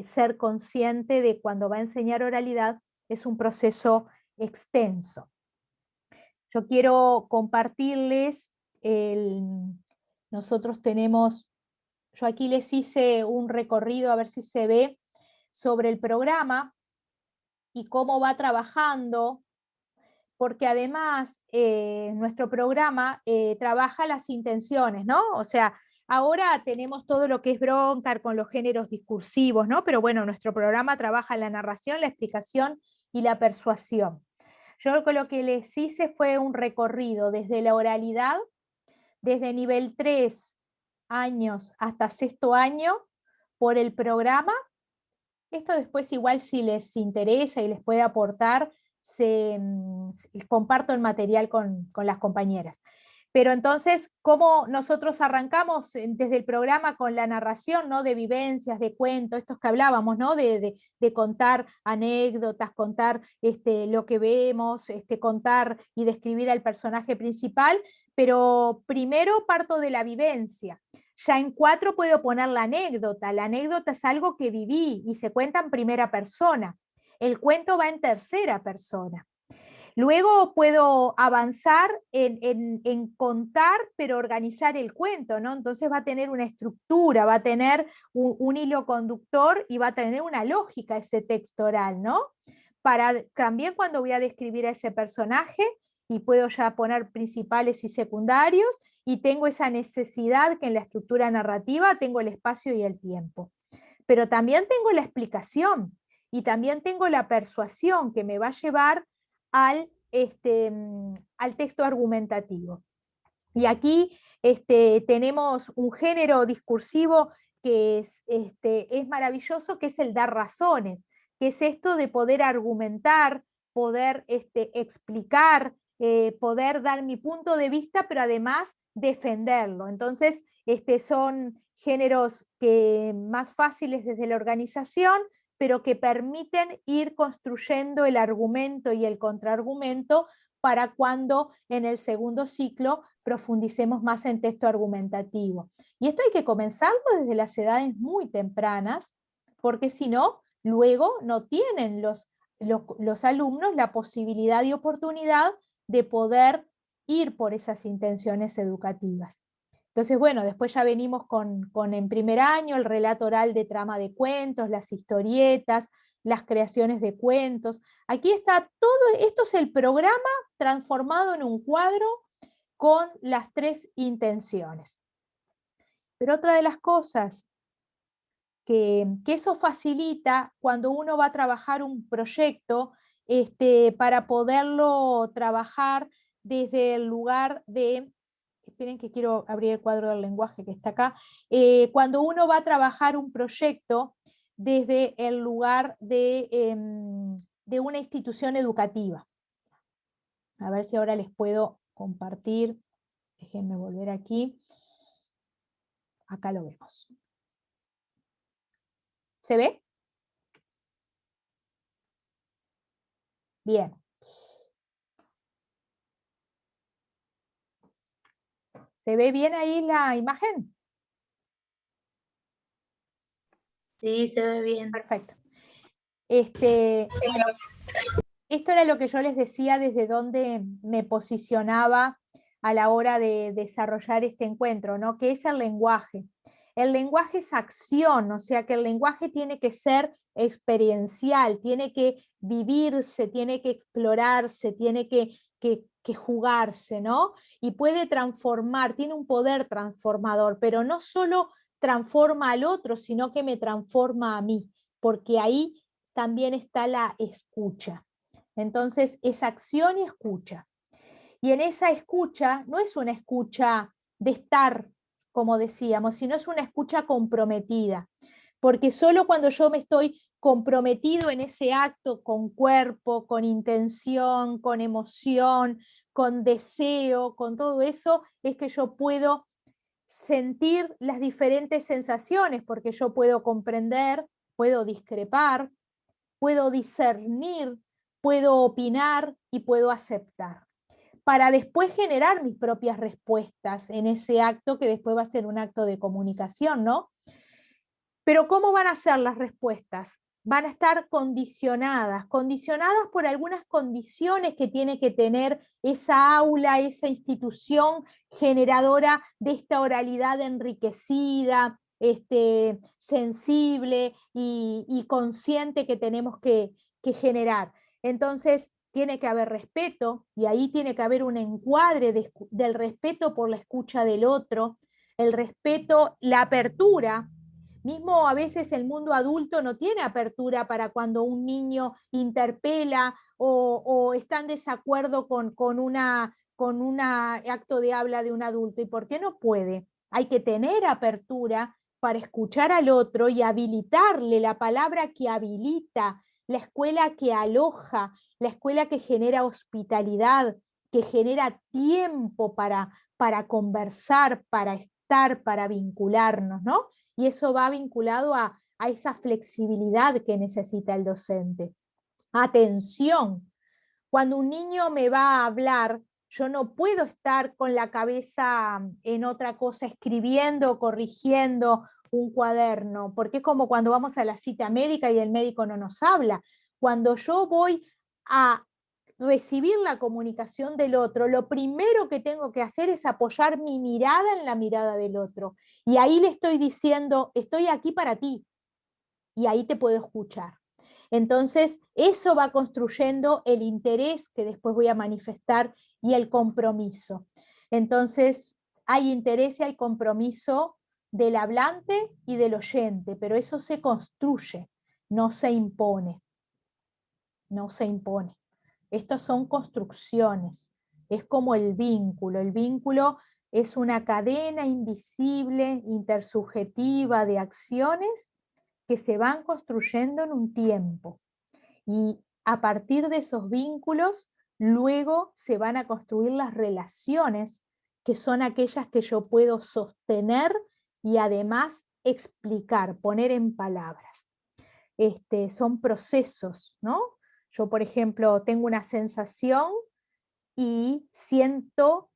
ser consciente de cuando va a enseñar oralidad. Es un proceso extenso. Yo quiero compartirles, nosotros tenemos, yo aquí les hice un recorrido, a ver si se ve, sobre el programa y cómo va trabajando, porque además nuestro programa trabaja las intenciones, ¿no? O sea, ahora tenemos todo lo que es Broncar con los géneros discursivos, ¿no? Pero bueno, nuestro programa trabaja la narración, la explicación y la persuasión. Yo lo que les hice fue un recorrido desde la oralidad, desde nivel 3 años hasta 6º año, por el programa. Esto después igual, si les interesa y les puede aportar, comparto el material con las compañeras. Pero entonces, ¿cómo nosotros arrancamos desde el programa con la narración, ¿no? De vivencias, de cuentos, estos que hablábamos, ¿no? De contar anécdotas, contar lo que vemos, contar y describir al personaje principal, pero primero parto de la vivencia. Ya en 4 puedo poner la anécdota. La anécdota es algo que viví y se cuenta en primera persona. El cuento va en tercera persona. Luego puedo avanzar en contar, pero organizar el cuento, ¿no? Entonces va a tener una estructura, va a tener un hilo conductor y va a tener una lógica ese texto oral, ¿no? Para también cuando voy a describir a ese personaje, y puedo ya poner principales y secundarios, y tengo esa necesidad que en la estructura narrativa tengo el espacio y el tiempo. Pero también tengo la explicación y también tengo la persuasión que me va a llevar al texto argumentativo. Y aquí tenemos un género discursivo que es maravilloso, que es el dar razones, que es esto de poder argumentar, poder explicar, poder dar mi punto de vista, pero además defenderlo. Entonces, son géneros más fáciles desde la organización, pero que permiten ir construyendo el argumento y el contraargumento para cuando en el segundo ciclo profundicemos más en texto argumentativo. Y esto hay que comenzarlo desde las edades muy tempranas, porque si no, luego no tienen los alumnos la posibilidad y oportunidad de poder ir por esas intenciones educativas. Entonces, bueno, después ya venimos con en primer año el relato oral de trama de cuentos, las historietas, las creaciones de cuentos. Aquí está todo, esto es el programa transformado en un cuadro con las 3 intenciones. Pero otra de las cosas que eso facilita cuando uno va a trabajar un proyecto, para poderlo trabajar desde el lugar de, esperen que quiero abrir el cuadro del lenguaje que está acá, cuando uno va a trabajar un proyecto desde el lugar de una institución educativa. A ver si ahora les puedo compartir, déjenme volver aquí, acá lo vemos. ¿Se ve? Bien. ¿Se ve bien ahí la imagen? Sí, se ve bien. Perfecto. Esto era lo que yo les decía desde donde me posicionaba a la hora de desarrollar este encuentro, ¿no? Que es el lenguaje. El lenguaje es acción, o sea que el lenguaje tiene que ser experiencial, tiene que vivirse, tiene que explorarse, tiene que jugarse, ¿no? Y puede transformar, tiene un poder transformador, pero no solo transforma al otro, sino que me transforma a mí, porque ahí también está la escucha. Entonces, es acción y escucha. Y en esa escucha no es una escucha de estar, como decíamos, sino es una escucha comprometida. Porque solo cuando yo me estoy comprometido en ese acto con cuerpo, con intención, con emoción, con deseo, con todo eso, es que yo puedo sentir las diferentes sensaciones, porque yo puedo comprender, puedo discrepar, puedo discernir, puedo opinar y puedo aceptar, para después generar mis propias respuestas en ese acto que después va a ser un acto de comunicación, ¿no? Pero ¿cómo van a ser las respuestas? Van a estar condicionadas por algunas condiciones que tiene que tener esa aula, esa institución generadora de esta oralidad enriquecida, sensible y consciente que tenemos que generar. Entonces, tiene que haber respeto, y ahí tiene que haber un encuadre del respeto por la escucha del otro, el respeto, la apertura. Mismo a veces el mundo adulto no tiene apertura para cuando un niño interpela o está en desacuerdo con un acto de habla de un adulto. ¿Y por qué no puede? Hay que tener apertura para escuchar al otro y habilitarle la palabra que habilita, la escuela que aloja, la escuela que genera hospitalidad, que genera tiempo para conversar, para estar, para vincularnos, ¿no? Y eso va vinculado a esa flexibilidad que necesita el docente. Atención, cuando un niño me va a hablar, yo no puedo estar con la cabeza en otra cosa, escribiendo o corrigiendo un cuaderno, porque es como cuando vamos a la cita médica y el médico no nos habla. Cuando yo voy a recibir la comunicación del otro, lo primero que tengo que hacer es apoyar mi mirada en la mirada del otro. Y ahí le estoy diciendo, estoy aquí para ti, y ahí te puedo escuchar. Entonces, eso va construyendo el interés que después voy a manifestar y el compromiso. Entonces, hay interés y hay compromiso del hablante y del oyente, pero eso se construye, no se impone. No se impone. Estas son construcciones, es como el vínculo. El vínculo es una cadena invisible, intersubjetiva de acciones que se van construyendo en un tiempo. Y a partir de esos vínculos, luego se van a construir las relaciones, que son aquellas que yo puedo sostener y además explicar, poner en palabras. Son procesos, ¿no? Yo, por ejemplo, tengo una sensación y siento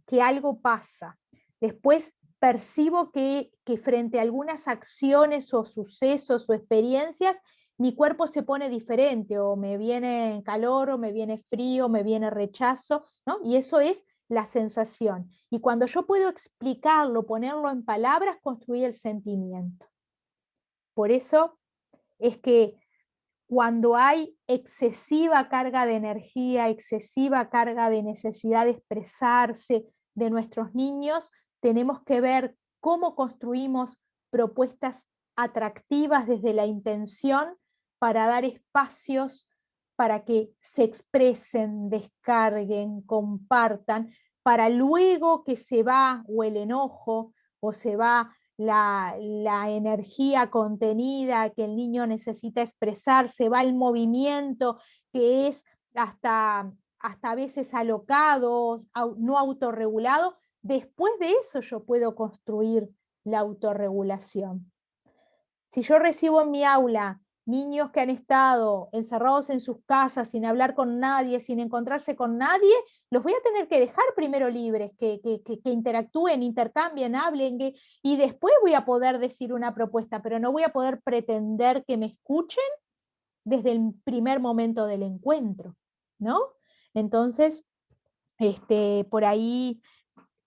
que algo pasa. Después percibo que frente a algunas acciones o sucesos o experiencias, mi cuerpo se pone diferente, o me viene calor, o me viene frío, me viene rechazo, ¿no? Y eso es la sensación. Y cuando yo puedo explicarlo, ponerlo en palabras, construir el sentimiento. Por eso es que cuando hay excesiva carga de energía, excesiva carga de necesidad de expresarse de nuestros niños, tenemos que ver cómo construimos propuestas atractivas desde la intención para dar espacios para que se expresen, descarguen, compartan, para luego que se va o el enojo o se va la energía contenida que el niño necesita expresarse, va el movimiento que es hasta a veces alocado, no autorregulado. Después de eso yo puedo construir la autorregulación. Si yo recibo en mi aula niños que han estado encerrados en sus casas sin hablar con nadie, sin encontrarse con nadie, los voy a tener que dejar primero libres, que interactúen, intercambien, hablen, y después voy a poder decir una propuesta, pero no voy a poder pretender que me escuchen desde el primer momento del encuentro, ¿no? Entonces, por ahí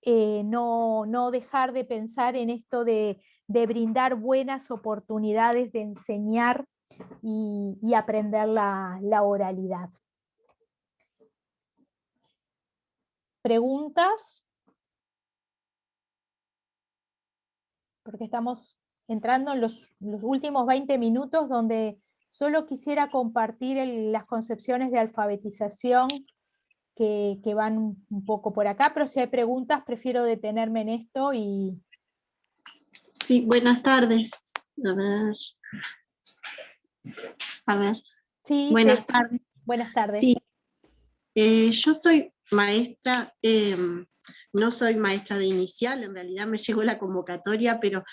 no dejar de pensar en esto de brindar buenas oportunidades de enseñar y aprender la oralidad. ¿Preguntas? Porque estamos entrando en los últimos 20 minutos donde solo quisiera compartir las concepciones de alfabetización que van un poco por acá, pero si hay preguntas prefiero detenerme en esto y... Sí, buenas tardes. A ver. Sí, buenas tardes. Buenas tardes. Sí, yo soy maestra, no soy maestra de inicial, en realidad me llegó la convocatoria, pero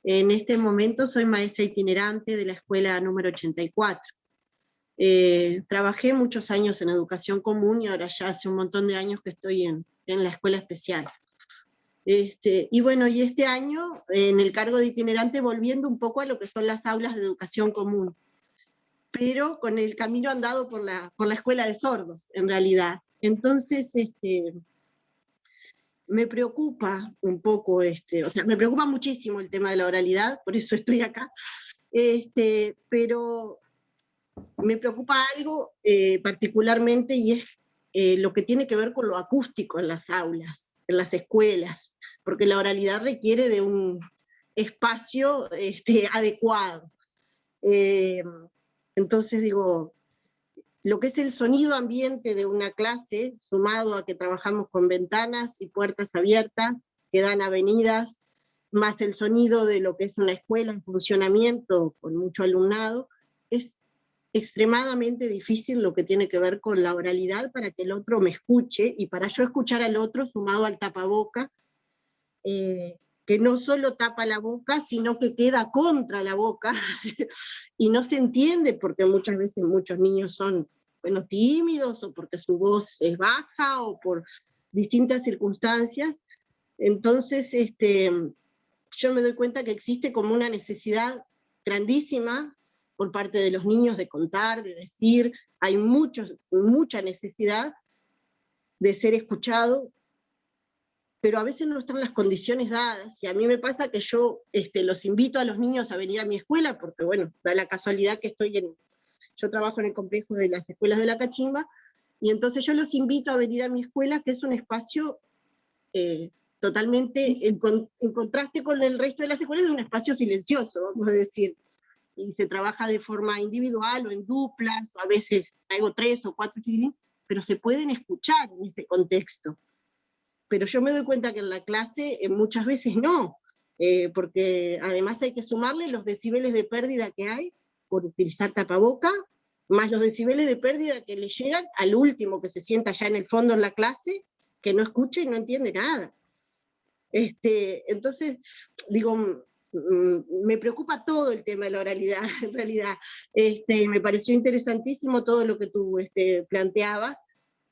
en este momento soy maestra itinerante de la escuela número 84. Trabajé muchos años en educación común y ahora ya hace un montón de años que estoy en la escuela especial. Y bueno, y este año en el cargo de itinerante volviendo un poco a lo que son las aulas de educación común, pero con el camino andado por la escuela de sordos, en realidad. Entonces, me preocupa un poco, o sea, me preocupa muchísimo el tema de la oralidad, por eso estoy acá, pero me preocupa algo particularmente, y es lo que tiene que ver con lo acústico en las aulas, en las escuelas, porque la oralidad requiere de un espacio adecuado. Entonces digo, lo que es el sonido ambiente de una clase, sumado a que trabajamos con ventanas y puertas abiertas que dan avenidas, más el sonido de lo que es una escuela en funcionamiento con mucho alumnado, es extremadamente difícil lo que tiene que ver con la oralidad para que el otro me escuche, y para yo escuchar al otro sumado al tapaboca, que no solo tapa la boca, sino que queda contra la boca, y no se entiende porque muchas veces muchos niños son, bueno, tímidos, o porque su voz es baja, o por distintas circunstancias. Entonces, yo me doy cuenta que existe como una necesidad grandísima por parte de los niños de contar, de decir, hay mucha necesidad de ser escuchado, pero a veces no están las condiciones dadas, y a mí me pasa que yo los invito a los niños a venir a mi escuela, porque bueno, da la casualidad que yo trabajo en el complejo de las escuelas de la Cachimba, y entonces yo los invito a venir a mi escuela, que es un espacio totalmente en contraste con el resto de las escuelas, es un espacio silencioso, vamos a decir, y se trabaja de forma individual o en duplas, o a veces traigo 3 o 4 chiquilines, pero se pueden escuchar en ese contexto. Pero yo me doy cuenta que en la clase muchas veces no, porque además hay que sumarle los decibeles de pérdida que hay por utilizar tapaboca, más los decibeles de pérdida que le llegan al último que se sienta allá en el fondo en la clase, que no escucha y no entiende nada. Entonces, digo, me preocupa todo el tema de la oralidad, en realidad. Me pareció interesantísimo todo lo que tú planteabas,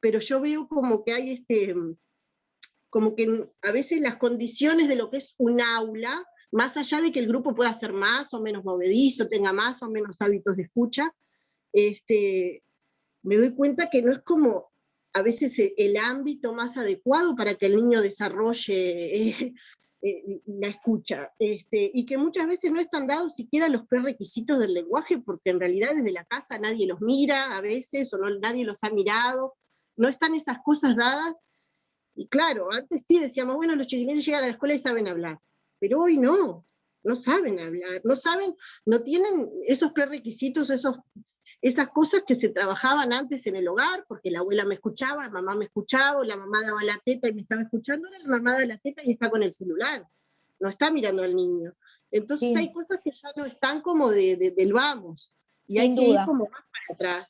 pero yo veo como que hay como que a veces las condiciones de lo que es un aula más allá de que el grupo pueda ser más o menos movedizo, tenga más o menos hábitos de escucha, me doy cuenta que no es como a veces el ámbito más adecuado para que el niño desarrolle la escucha, y que muchas veces no están dados siquiera los prerequisitos del lenguaje, porque en realidad desde la casa nadie los mira a veces, o no, nadie los ha mirado, no están esas cosas dadas, y claro, antes sí decíamos, bueno, los chiquilines llegan a la escuela y saben hablar, pero hoy no saben hablar, no tienen esos prerequisitos, esas cosas que se trabajaban antes en el hogar, porque la abuela me escuchaba, la mamá me escuchaba, o la mamá daba la teta y me estaba escuchando, ahora la mamá da la teta y está con el celular, no está mirando al niño. Entonces Sí. hay cosas que ya no están como del vamos, y Sin hay que duda. ir como más para atrás.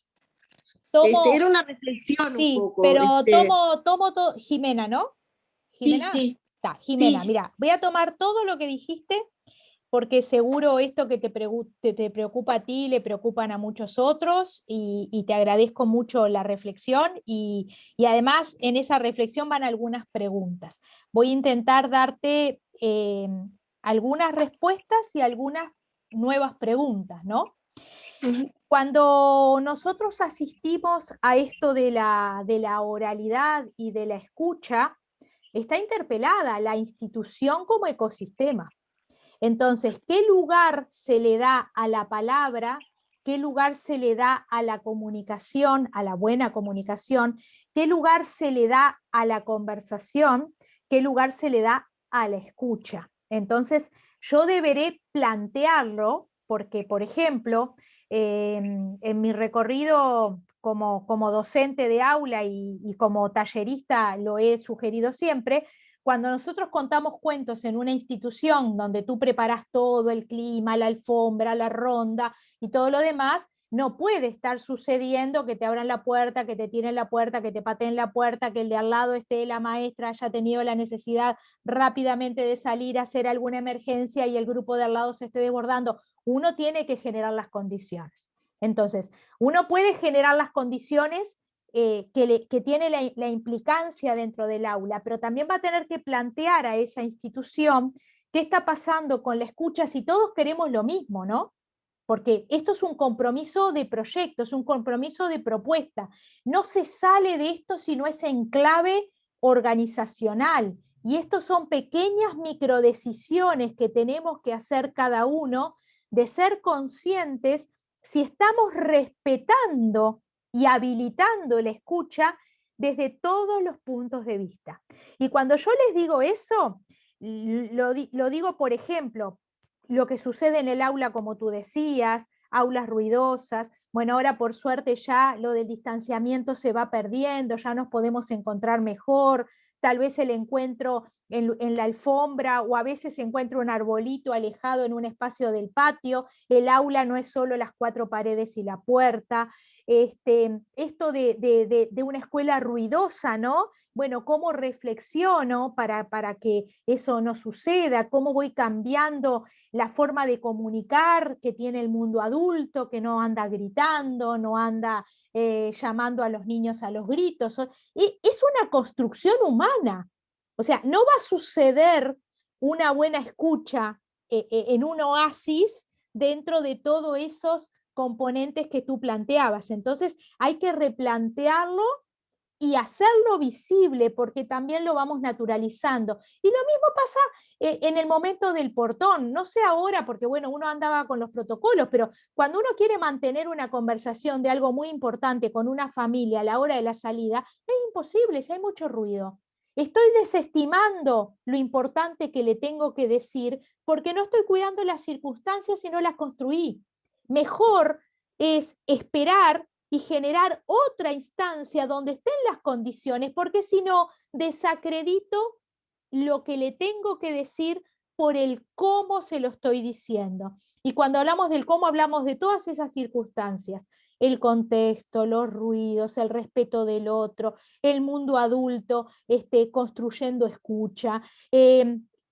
Tomo, Era una reflexión un sí, poco. pero tomo todo, Jimena, ¿no? Jimena, Sí, está, Jimena, sí. mira, voy a tomar todo lo que dijiste, porque seguro esto que te preocupa a ti le preocupan a muchos otros, y te agradezco mucho la reflexión, y además en esa reflexión van algunas preguntas. Voy a intentar darte algunas respuestas y algunas nuevas preguntas, ¿no? Ujú. Cuando nosotros asistimos a esto de la oralidad y de la escucha, está interpelada la institución como ecosistema. Entonces, ¿qué lugar se le da a la palabra? ¿Qué lugar se le da a la comunicación, a la buena comunicación? ¿Qué lugar se le da a la conversación? ¿Qué lugar se le da a la escucha? Entonces, yo deberé plantearlo porque, por ejemplo, en mi recorrido como docente de aula y como tallerista lo he sugerido siempre. Cuando nosotros contamos cuentos en una institución donde tú preparas todo, el clima, la alfombra, la ronda y todo lo demás, no puede estar sucediendo que te abran la puerta, que te tiren la puerta, que te pateen la puerta, que el de al lado esté la maestra, haya tenido la necesidad rápidamente de salir a hacer alguna emergencia y el grupo de al lado se esté desbordando. Uno tiene que generar las condiciones. Entonces, uno puede generar las condiciones que tiene la implicancia dentro del aula, pero también va a tener que plantear a esa institución qué está pasando con la escucha si todos queremos lo mismo, ¿no? Porque esto es un compromiso de proyecto, es un compromiso de propuesta. No se sale de esto si no es en clave organizacional. Y estos son pequeñas microdecisiones que tenemos que hacer cada uno, de ser conscientes si estamos respetando y habilitando la escucha desde todos los puntos de vista. Y cuando yo les digo eso, lo digo, por ejemplo, lo que sucede en el aula, como tú decías, aulas ruidosas. Bueno, ahora por suerte ya lo del distanciamiento se va perdiendo, ya nos podemos encontrar mejor, tal vez el encuentro en la alfombra, o a veces se encuentra un arbolito alejado en un espacio del patio. El aula no es solo las 4 paredes y la puerta. Esto de una escuela ruidosa, ¿no? Bueno, ¿cómo reflexiono para que eso no suceda? ¿Cómo voy cambiando la forma de comunicar que tiene el mundo adulto, que no anda gritando, no anda llamando a los niños a los gritos? Y es una construcción humana. O sea, no va a suceder una buena escucha en un oasis dentro de todos esos componentes que tú planteabas. Entonces hay que replantearlo y hacerlo visible, porque también lo vamos naturalizando. Y lo mismo pasa en el momento del portón. No sé ahora, porque bueno, uno andaba con los protocolos, pero cuando uno quiere mantener una conversación de algo muy importante con una familia a la hora de la salida, es imposible si hay mucho ruido. Estoy desestimando lo importante que le tengo que decir porque no estoy cuidando las circunstancias y no las construí. Mejor es esperar y generar otra instancia donde estén las condiciones, porque si no, desacredito lo que le tengo que decir por el cómo se lo estoy diciendo. Y cuando hablamos del cómo, hablamos de todas esas circunstancias: el contexto, los ruidos, el respeto del otro, el mundo adulto construyendo escucha,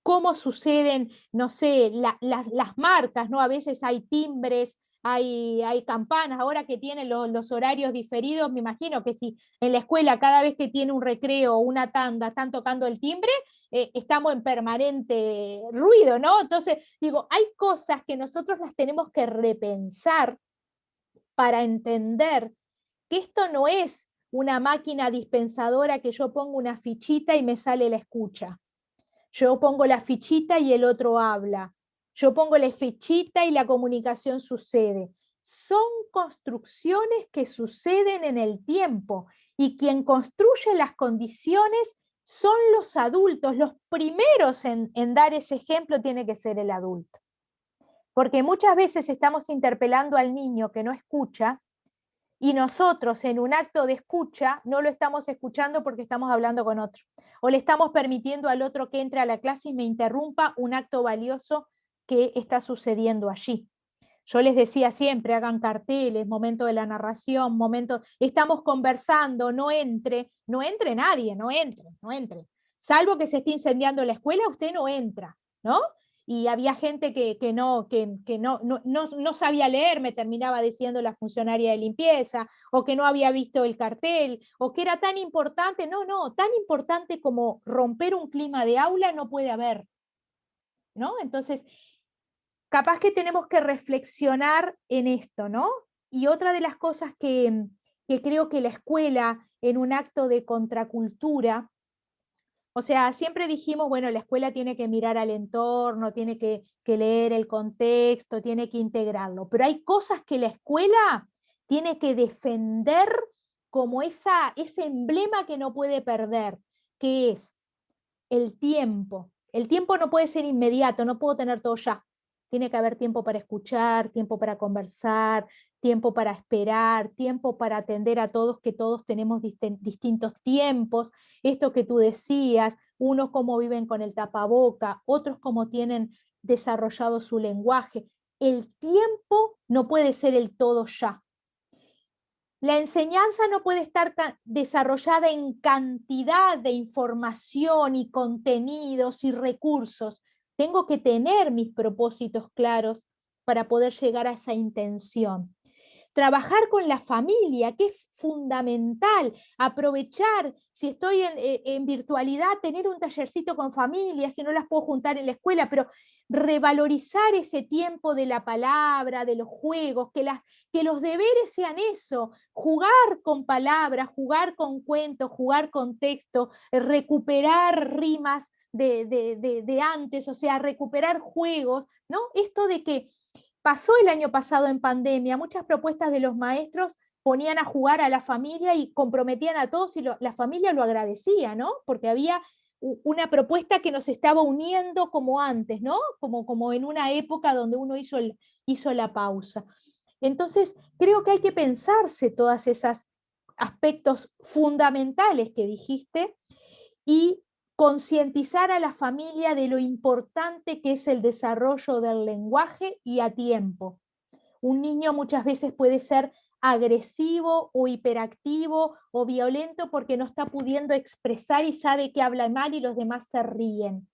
cómo suceden, no sé, las marcas, ¿no? A veces hay timbres hay campanas, ahora que tienen los horarios diferidos, me imagino que si en la escuela cada vez que tiene un recreo o una tanda están tocando el timbre, estamos en permanente ruido, ¿no? Entonces, digo, hay cosas que nosotros las tenemos que repensar para entender que esto no es una máquina dispensadora que yo pongo una fichita y me sale la escucha. Yo pongo la fichita y el otro habla. Yo pongo la fichita y la comunicación sucede. Son construcciones que suceden en el tiempo y quien construye las condiciones son los adultos. Los primeros en dar ese ejemplo tiene que ser el adulto. Porque muchas veces estamos interpelando al niño que no escucha y nosotros en un acto de escucha no lo estamos escuchando porque estamos hablando con otro. O le estamos permitiendo al otro que entre a la clase y me interrumpa un acto valioso que está sucediendo allí. Yo les decía siempre, hagan carteles, momento de la narración, momento, estamos conversando, no entre nadie, no entre. Salvo que se esté incendiando la escuela, usted no entra, ¿no? Y había gente que no sabía leer, me terminaba diciendo la funcionaria de limpieza, o que no había visto el cartel, o que era tan importante, tan importante como romper un clima de aula no puede haber, ¿no? Entonces, capaz que tenemos que reflexionar en esto, ¿no? Y otra de las cosas que creo que la escuela, en un acto de contracultura, o sea, siempre dijimos, bueno, la escuela tiene que mirar al entorno, tiene que leer el contexto, tiene que integrarlo, pero hay cosas que la escuela tiene que defender como ese emblema que no puede perder, que es el tiempo. El tiempo no puede ser inmediato, no puedo tener todo ya. Tiene que haber tiempo para escuchar, tiempo para conversar, tiempo para esperar, tiempo para atender a todos, que todos tenemos distintos tiempos. Esto que tú decías, unos cómo viven con el tapaboca, otros cómo tienen desarrollado su lenguaje. El tiempo no puede ser el todo ya. La enseñanza no puede estar desarrollada en cantidad de información y contenidos y recursos. Tengo que tener mis propósitos claros para poder llegar a esa intención. Trabajar con la familia, que es fundamental, aprovechar, si estoy en virtualidad, tener un tallercito con familias, si no las puedo juntar en la escuela, pero revalorizar ese tiempo de la palabra, de los juegos, que los deberes sean eso, jugar con palabras, jugar con cuentos, jugar con texto, recuperar rimas de antes, o sea, recuperar juegos, ¿no? Esto de que pasó el año pasado en pandemia, muchas propuestas de los maestros ponían a jugar a la familia y comprometían a todos y la familia lo agradecía, ¿no? Porque había una propuesta que nos estaba uniendo como antes, ¿no? Como en una época donde uno hizo la pausa. Entonces, creo que hay que pensarse todos esos aspectos fundamentales que dijiste y concientizar a la familia de lo importante que es el desarrollo del lenguaje y a tiempo. Un niño muchas veces puede ser agresivo o hiperactivo o violento porque no está pudiendo expresar y sabe que habla mal y los demás se ríen.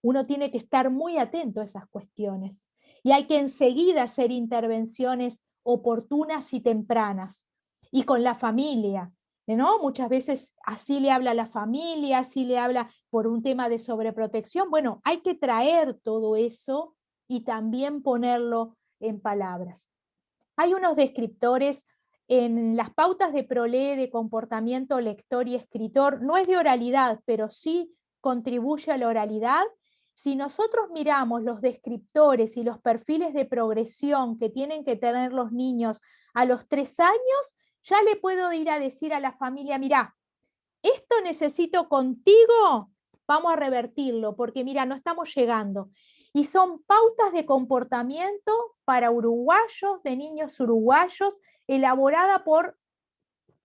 Uno tiene que estar muy atento a esas cuestiones y hay que enseguida hacer intervenciones oportunas y tempranas y con la familia, ¿no? Muchas veces así le habla a la familia, así le habla por un tema de sobreprotección. Bueno, hay que traer todo eso y también ponerlo en palabras. Hay unos descriptores en las pautas de ProLE de comportamiento lector y escritor, no es de oralidad, pero sí contribuye a la oralidad. Si nosotros miramos los descriptores y los perfiles de progresión que tienen que tener los niños a los 3 años, ya le puedo ir a decir a la familia, mirá, esto necesito contigo, vamos a revertirlo, porque mira, no estamos llegando. Y son pautas de comportamiento para uruguayos, de niños uruguayos, elaborada por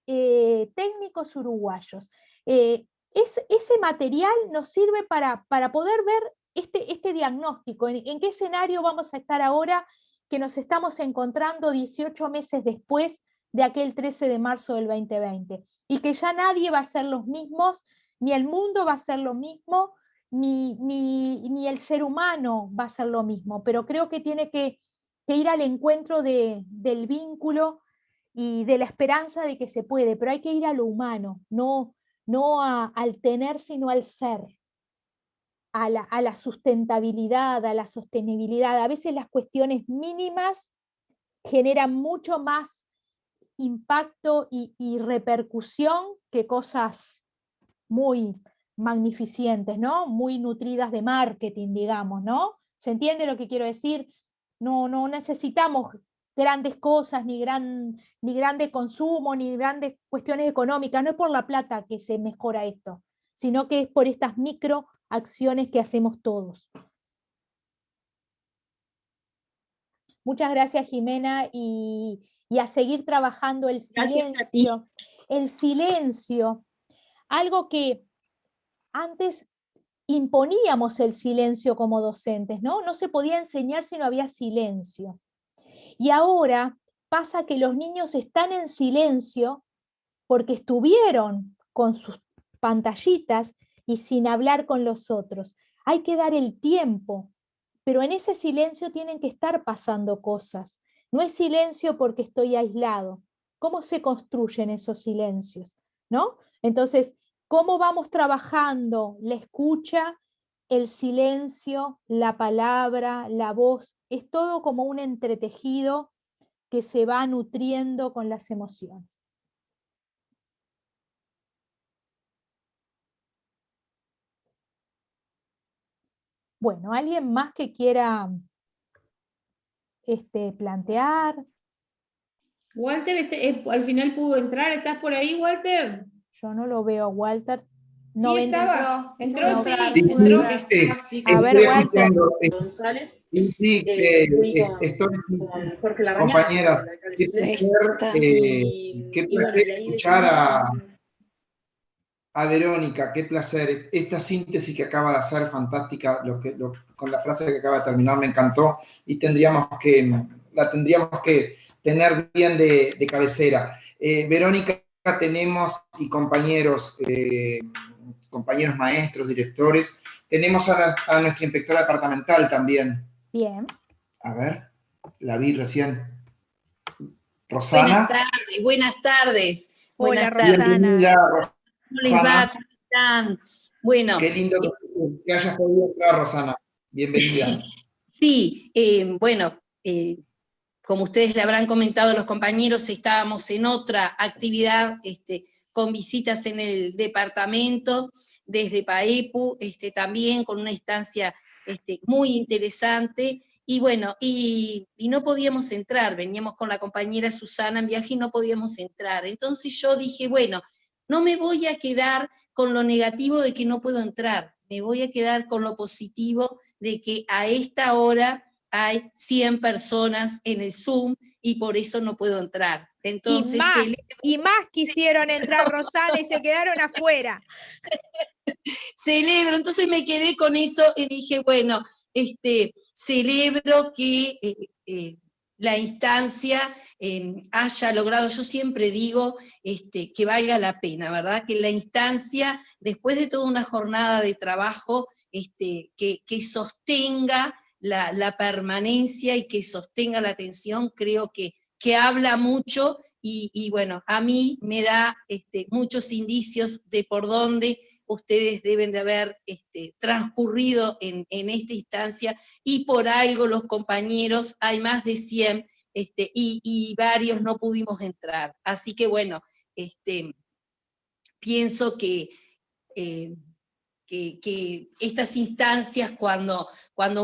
técnicos uruguayos. Ese material nos sirve para poder ver este diagnóstico, en qué escenario vamos a estar ahora que nos estamos encontrando 18 meses después de aquel 13 de marzo del 2020, y que ya nadie va a ser los mismos, ni el mundo va a ser lo mismo, ni el ser humano va a ser lo mismo, pero creo que tiene que que ir al encuentro del vínculo y de la esperanza de que se puede, pero hay que ir a lo humano, no al tener, sino al ser, a la sustentabilidad, a la sostenibilidad. A veces las cuestiones mínimas generan mucho más impacto y repercusión que cosas muy magnificentes, ¿no? Muy nutridas de marketing, digamos, ¿no? ¿Se entiende lo que quiero decir? No necesitamos grandes cosas, ni grande consumo, ni grandes cuestiones económicas. No es por la plata que se mejora esto, sino que es por estas microacciones que hacemos todos. Muchas gracias, Jimena, y a seguir trabajando el Gracias a ti. silencio. El silencio, algo que antes imponíamos el silencio como docentes, ¿no? No se podía enseñar si no había silencio. Y ahora pasa que los niños están en silencio porque estuvieron con sus pantallitas y sin hablar con los otros. Hay que dar el tiempo, pero en ese silencio tienen que estar pasando cosas. No es silencio porque estoy aislado. ¿Cómo se construyen esos silencios? ¿No? Entonces, ¿cómo vamos trabajando la escucha, el silencio, la palabra, la voz? Es todo como un entretejido que se va nutriendo con las emociones. Bueno, ¿alguien más que quiera plantear? Walter, al final pudo entrar. ¿Estás por ahí, Walter? Yo no lo veo a Walter. Sí, estaba. Entró, no, sí. Entró. A ver, Walter. González. Sí, Fui estoy con Jorge Larrañaga, compañera. que es el alcalde de Qué y bueno, placer de ahí escuchar decidimos- a Verónica, qué placer. Esta síntesis que acaba de hacer, fantástica, con la frase que acaba de terminar, me encantó y la tendríamos que tener bien de cabecera. Verónica, tenemos y compañeros maestros, directores, tenemos a nuestra inspectora departamental también. Bien. A ver, la vi recién. Rosana. Buenas tardes. Hola, Buenas tardes. Rosana. Bienvenida, ¿Cómo les va? ¿Cómo están? Bueno. Qué lindo que hayas podido entrar, Rosana. Bienvenida. Sí, bueno, como ustedes le habrán comentado los compañeros, estábamos en otra actividad con visitas en el departamento, desde PAEPU, también con una instancia muy interesante. Y bueno, y no podíamos entrar, veníamos con la compañera Susana en viaje y no podíamos entrar. Entonces yo dije, bueno, no me voy a quedar con lo negativo de que no puedo entrar, me voy a quedar con lo positivo de que a esta hora hay 100 personas en el Zoom y por eso no puedo entrar. Entonces, y más quisieron entrar, Rosana, y se quedaron afuera. Celebro, entonces me quedé con eso y dije, bueno, celebro que la instancia haya logrado, yo siempre digo que valga la pena, ¿verdad? Que la instancia, después de toda una jornada de trabajo, que sostenga la permanencia y que sostenga la atención, creo que habla mucho y bueno, a mí me da muchos indicios de por dónde ustedes deben de haber transcurrido en esta instancia, y por algo los compañeros, hay más de 100, y varios no pudimos entrar. Así que bueno, pienso que estas instancias, cuando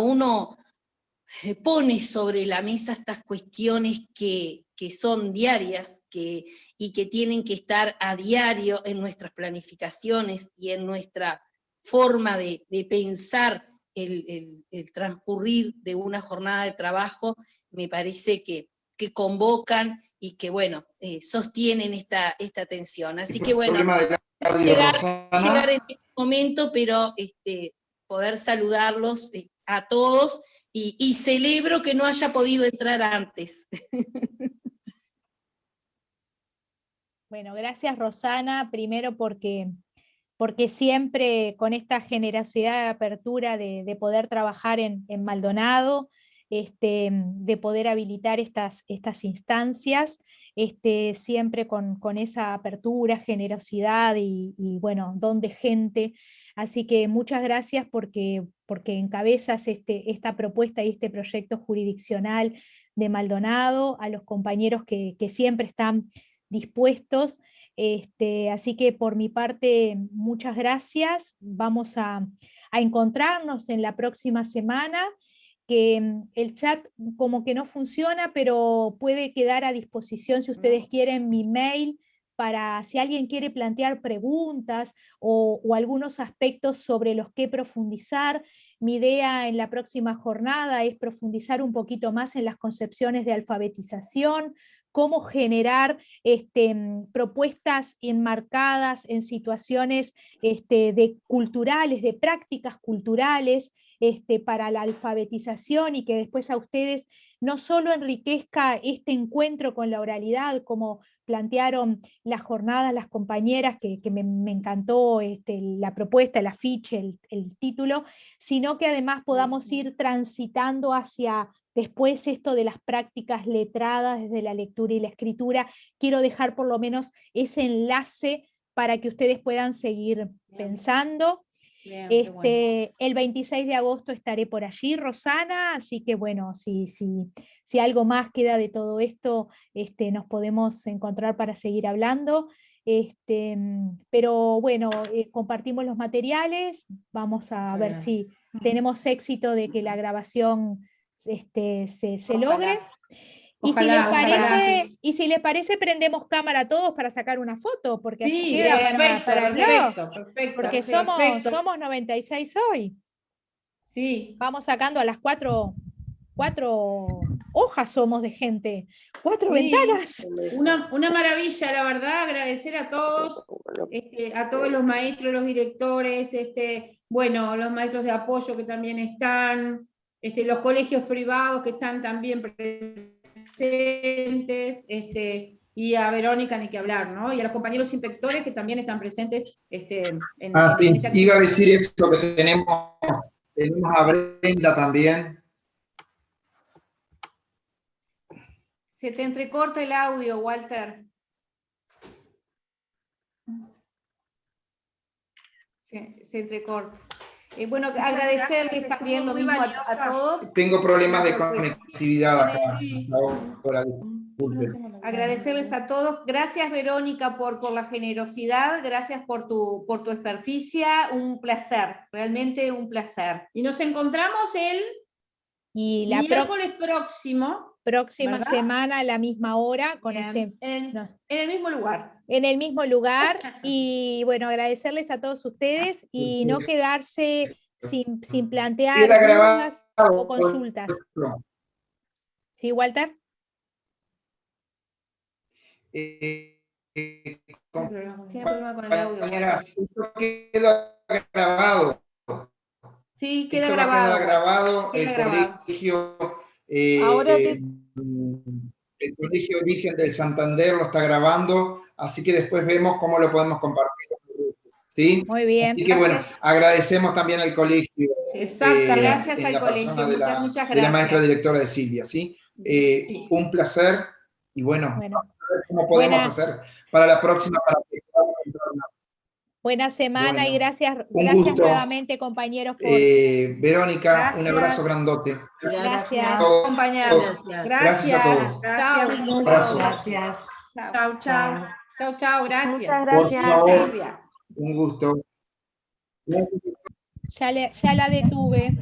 uno pone sobre la mesa estas cuestiones que son diarias y que tienen que estar a diario en nuestras planificaciones y en nuestra forma de pensar el transcurrir de una jornada de trabajo, me parece que convocan y que, bueno, sostienen esta tensión. Así que, bueno, llegar en este momento, pero poder saludarlos a todos, y celebro que no haya podido entrar antes. Bueno, gracias, Rosana, primero porque siempre con esta generosidad de apertura de poder trabajar en Maldonado, de poder habilitar estas instancias, siempre con esa apertura, generosidad y bueno, don de gente. Así que muchas gracias porque encabezas esta propuesta y este proyecto jurisdiccional de Maldonado, a los compañeros que siempre están dispuestos. Así que por mi parte, muchas gracias. Vamos a encontrarnos en la próxima semana, que el chat como que no funciona, pero puede quedar a disposición si ustedes quieren mi mail, para si alguien quiere plantear preguntas o algunos aspectos sobre los que profundizar. Mi idea en la próxima jornada es profundizar un poquito más en las concepciones de alfabetización, cómo generar propuestas enmarcadas en situaciones culturales, de prácticas culturales, para la alfabetización, y que después a ustedes no solo enriquezca este encuentro con la oralidad, como plantearon las jornadas, las compañeras, que me encantó la propuesta, el afiche, el título, sino que además podamos ir transitando hacia después esto de las prácticas letradas desde la lectura y la escritura. Quiero dejar por lo menos ese enlace para que ustedes puedan seguir pensando. Bien, qué bueno. El 26 de agosto estaré por allí, Rosana, así que bueno, si algo más queda de todo esto, nos podemos encontrar para seguir hablando. Pero bueno, compartimos los materiales, vamos a ver Bien. si tenemos éxito de que la grabación se Ojalá. logre. Ojalá, ojalá. Y si les parece, prendemos cámara todos para sacar una foto, porque así Sí, queda perfecto, para el blog, perfecto, porque perfecto. somos 96 hoy. Sí, Vamos sacando a las cuatro hojas somos de gente, 4 sí. ventanas. Una maravilla, la verdad, agradecer a todos los maestros, los directores, bueno, los maestros de apoyo que también están, los colegios privados que están también presentes, y a Verónica ni que hablar, ¿no? Y a los compañeros inspectores que también están presentes en Sí, esta iba a actividad. decir eso, que tenemos a Brenda también. Se te entrecorta el audio, Walter. Se entrecorta. Bueno, Muchas agradecerles gracias, también estuvo lo muy mismo a valiosa. todos. Tengo problemas de La propuesta. conectividad acá. Sí. Ahora, disculpe. Agradecerles a todos. Gracias, Verónica, por la generosidad. Gracias por tu experticia. Un placer, realmente un placer. Y nos encontramos el Y la miércoles próximo. próxima ¿verdad? semana a la misma hora, con Bien, en el mismo lugar. en el mismo lugar. Y bueno, agradecerles a todos ustedes y no quedarse sin plantear Queda dudas grabado. o consultas. ¿Sí, Walter? Tiene problema con el audio. Compañeras, esto queda grabado. Sí, queda Esto va a grabado. quedar grabado. Queda El grabado. colegio, Ahora el Colegio Virgen del Santander lo está grabando, así que después vemos cómo lo podemos compartir. ¿Sí? Muy bien. Así que bueno, agradecemos también al colegio. Exacto, gracias en al la colegio. persona Muchas de la maestra gracias. directora de Silvia, ¿sí? Sí. Un placer, y bueno, Bueno, vamos a ver cómo podemos hacer para la próxima, para que podamos entrar más. buena semana. Bueno, Y gracias un gusto. nuevamente, compañeros, por... Verónica, Gracias. un abrazo grandote. Gracias. Compañeros. Gracias a todos. Chao. Gracias. Abrazo. Gracias. Chao. Chao, chao. Chao, gracias. Muchas Por gracias. favor, Silvia. un gusto. Ya la detuve.